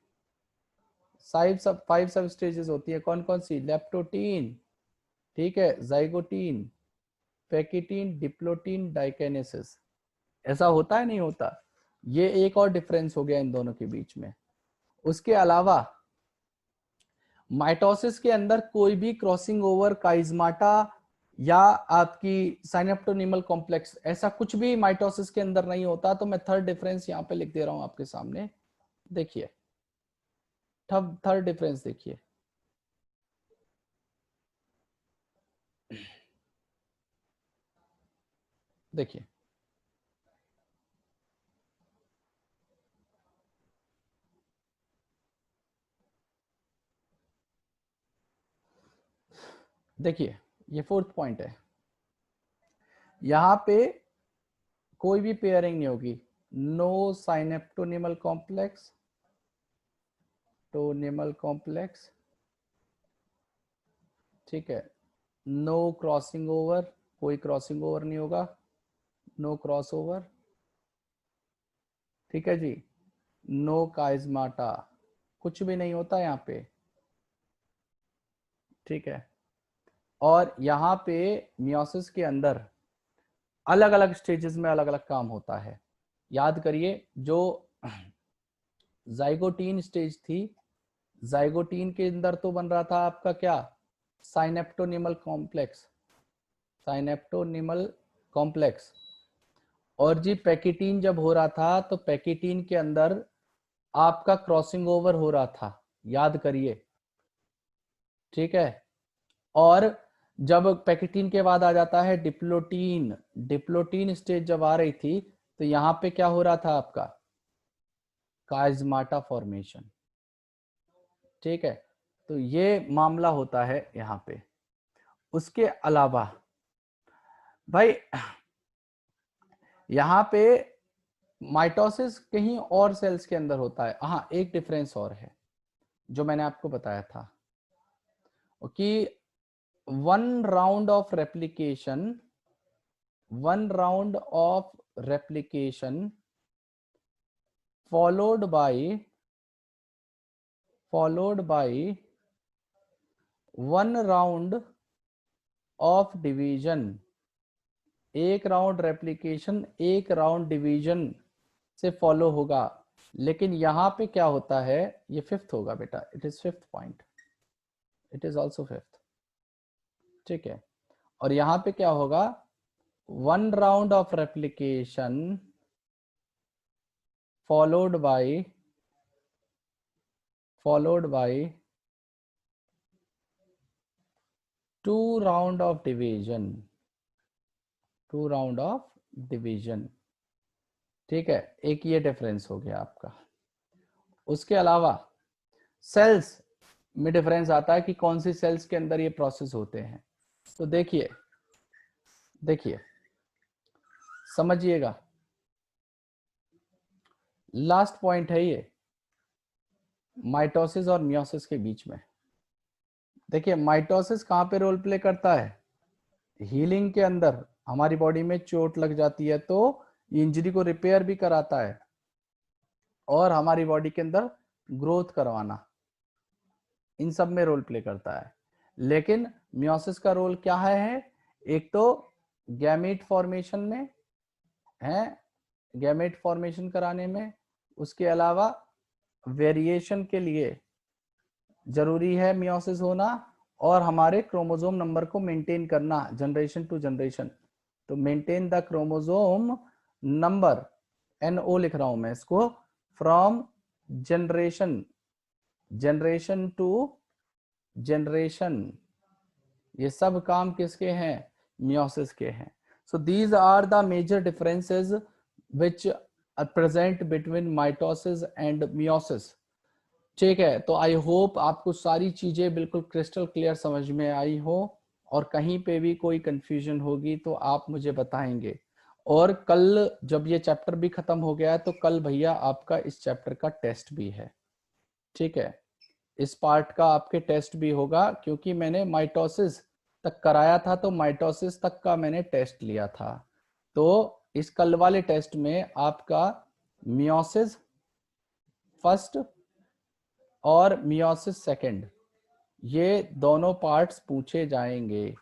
5 सब स्टेजेस होती है। कौन कौन सी, लेप्टोटीन, ठीक है, जाइगोटीन, पैकिटीन, डिप्लोटीन, डाइकेनेसिस। ऐसा होता है नहीं होता, ये एक और डिफरेंस हो गया इन दोनों के बीच में। उसके अलावा माइटोसिस के अंदर कोई भी क्रॉसिंग ओवर काइजमाटा या आपकी साइनेप्टोनिमल कॉम्प्लेक्स, ऐसा कुछ भी माइटोसिस के अंदर नहीं होता। तो मैं थर्ड डिफरेंस यहां पे लिख दे रहा हूं आपके सामने, देखिए थर्ड डिफरेंस देखिए, देखिए देखिए, ये फोर्थ पॉइंट है, यहां पे कोई भी पेयरिंग नहीं होगी, नो साइनेप्टोनिमल कॉम्प्लेक्स, टोनिमल कॉम्प्लेक्स, ठीक है, नो क्रॉसिंग ओवर, कोई क्रॉसिंग ओवर नहीं होगा, नो क्रॉस ओवर, ठीक है जी, नो काइजमाटा, कुछ भी नहीं होता यहाँ पे, ठीक है। और यहाँ पे मियोसिस के अंदर अलग अलग स्टेजेस में अलग अलग काम होता है। याद करिए, जो जाइगोटीन स्टेज थी, जाइगोटीन के अंदर तो बन रहा था आपका क्या, साइनेप्टोनिमल कॉम्प्लेक्स, साइनेप्टोनिमल कॉम्प्लेक्स। और जी पैकिटीन जब हो रहा था तो पैकिटीन के अंदर आपका क्रॉसिंग ओवर हो रहा था, याद करिए, ठीक है। और जब पैकिटीन के बाद आ जाता है डिप्लोटीन, डिप्लोटीन स्टेज जब आ रही थी तो यहां पे क्या हो रहा था आपका, काइजमाटा फॉर्मेशन, ठीक है। तो ये मामला होता है यहां पे। उसके अलावा भाई यहां पे माइटोसिस कहीं और सेल्स के अंदर होता है, हाँ एक डिफरेंस और है जो मैंने आपको बताया था कि one round of replication followed by one round of division, एक राउंड रेप्लिकेशन एक राउंड डिवीजन से फॉलो होगा। लेकिन यहां पे क्या होता है, ये फिफ्थ होगा बेटा, it is fifth point, it is also fifth, ठीक है। और यहां पे क्या होगा, one round of replication followed by two round of division, ठीक है। एक ये डिफरेंस हो गया आपका। उसके अलावा सेल्स में डिफरेंस आता है कि कौन सी सेल्स के अंदर ये प्रोसेस होते हैं। तो देखिए देखिए समझिएगा, लास्ट पॉइंट है ये माइटोसिस और मियोसिस के बीच में। देखिए माइटोसिस कहां पे रोल प्ले करता है, हीलिंग के अंदर, हमारी बॉडी में चोट लग जाती है तो इंजरी को रिपेयर भी कराता है और हमारी बॉडी के अंदर ग्रोथ करवाना, इन सब में रोल प्ले करता है। लेकिन मियोसिस का रोल क्या है, एक तो गैमेट फॉर्मेशन में है, गैमेट फॉर्मेशन कराने में, उसके अलावा वेरिएशन के लिए जरूरी है मियोसिस होना, और हमारे क्रोमोसोम नंबर को मेंटेन करना जनरेशन टू जनरेशन। तो maintain the chromosome number, NO लिख रहा हूं मैं इसको, फ्रॉम जनरेशन टू जनरेशन, ये सब काम किसके हैं, मियोसिस के हैं। So these are the major differences which are present between mitosis and meiosis. ठीक है, तो आई होप आपको सारी चीजें बिल्कुल क्रिस्टल क्लियर समझ में आई हो, और कहीं पे भी कोई कंफ्यूजन होगी तो आप मुझे बताएंगे। और कल जब ये चैप्टर भी खत्म हो गया है तो कल भैया आपका इस चैप्टर का टेस्ट भी है। ठीक है, इस पार्ट का आपके टेस्ट भी होगा, क्योंकि मैंने माइटोसिस तक कराया था, तो माइटोसिस तक का मैंने टेस्ट लिया था। तो इस कल वाले टेस्ट में आपका मियोसिस फर्स्ट और मियोसिस सेकंड, ये दोनों पार्ट्स पूछे जाएंगे।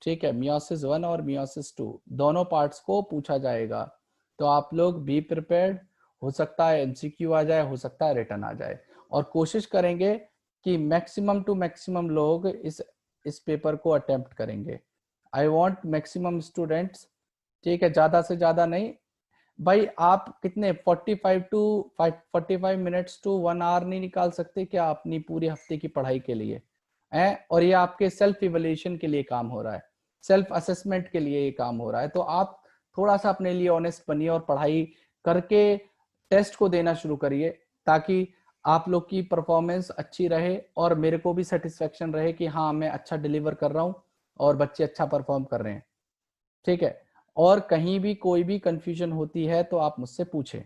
ठीक है, मियोसिस 1 और मियोसिस 2 दोनों पार्ट्स को पूछा जाएगा। तो आप लोग बी प्रिपेयर्ड, हो सकता है एमसीक्यू आ जाए, हो सकता है रिटर्न आ जाए, और कोशिश करेंगे कि मैक्सिमम टू मैक्सिमम लोग इस पेपर को अटेम्प्ट करेंगे। I want maximum students. ठीक है, ज्यादा से ज्यादा नहीं भाई, आप कितने 45 मिनट्स टू 1 आवर नहीं निकाल सकते क्या अपनी पूरी हफ्ते की पढ़ाई के लिए है? और ये आपके सेल्फ इवैल्यूएशन के लिए काम हो रहा है, सेल्फ असेसमेंट के लिए ये काम हो रहा है। तो आप थोड़ा सा अपने लिए ऑनेस्ट बनिए और पढ़ाई करके टेस्ट को देना शुरू करिए, ताकि आप लोग की परफॉर्मेंस अच्छी रहे और मेरे को भी सेटिस्फेक्शन रहे कि हाँ मैं अच्छा डिलीवर कर रहा हूँ और बच्चे अच्छा परफॉर्म कर रहे हैं। ठीक है, और कहीं भी कोई भी कंफ्यूजन होती है तो आप मुझसे पूछें।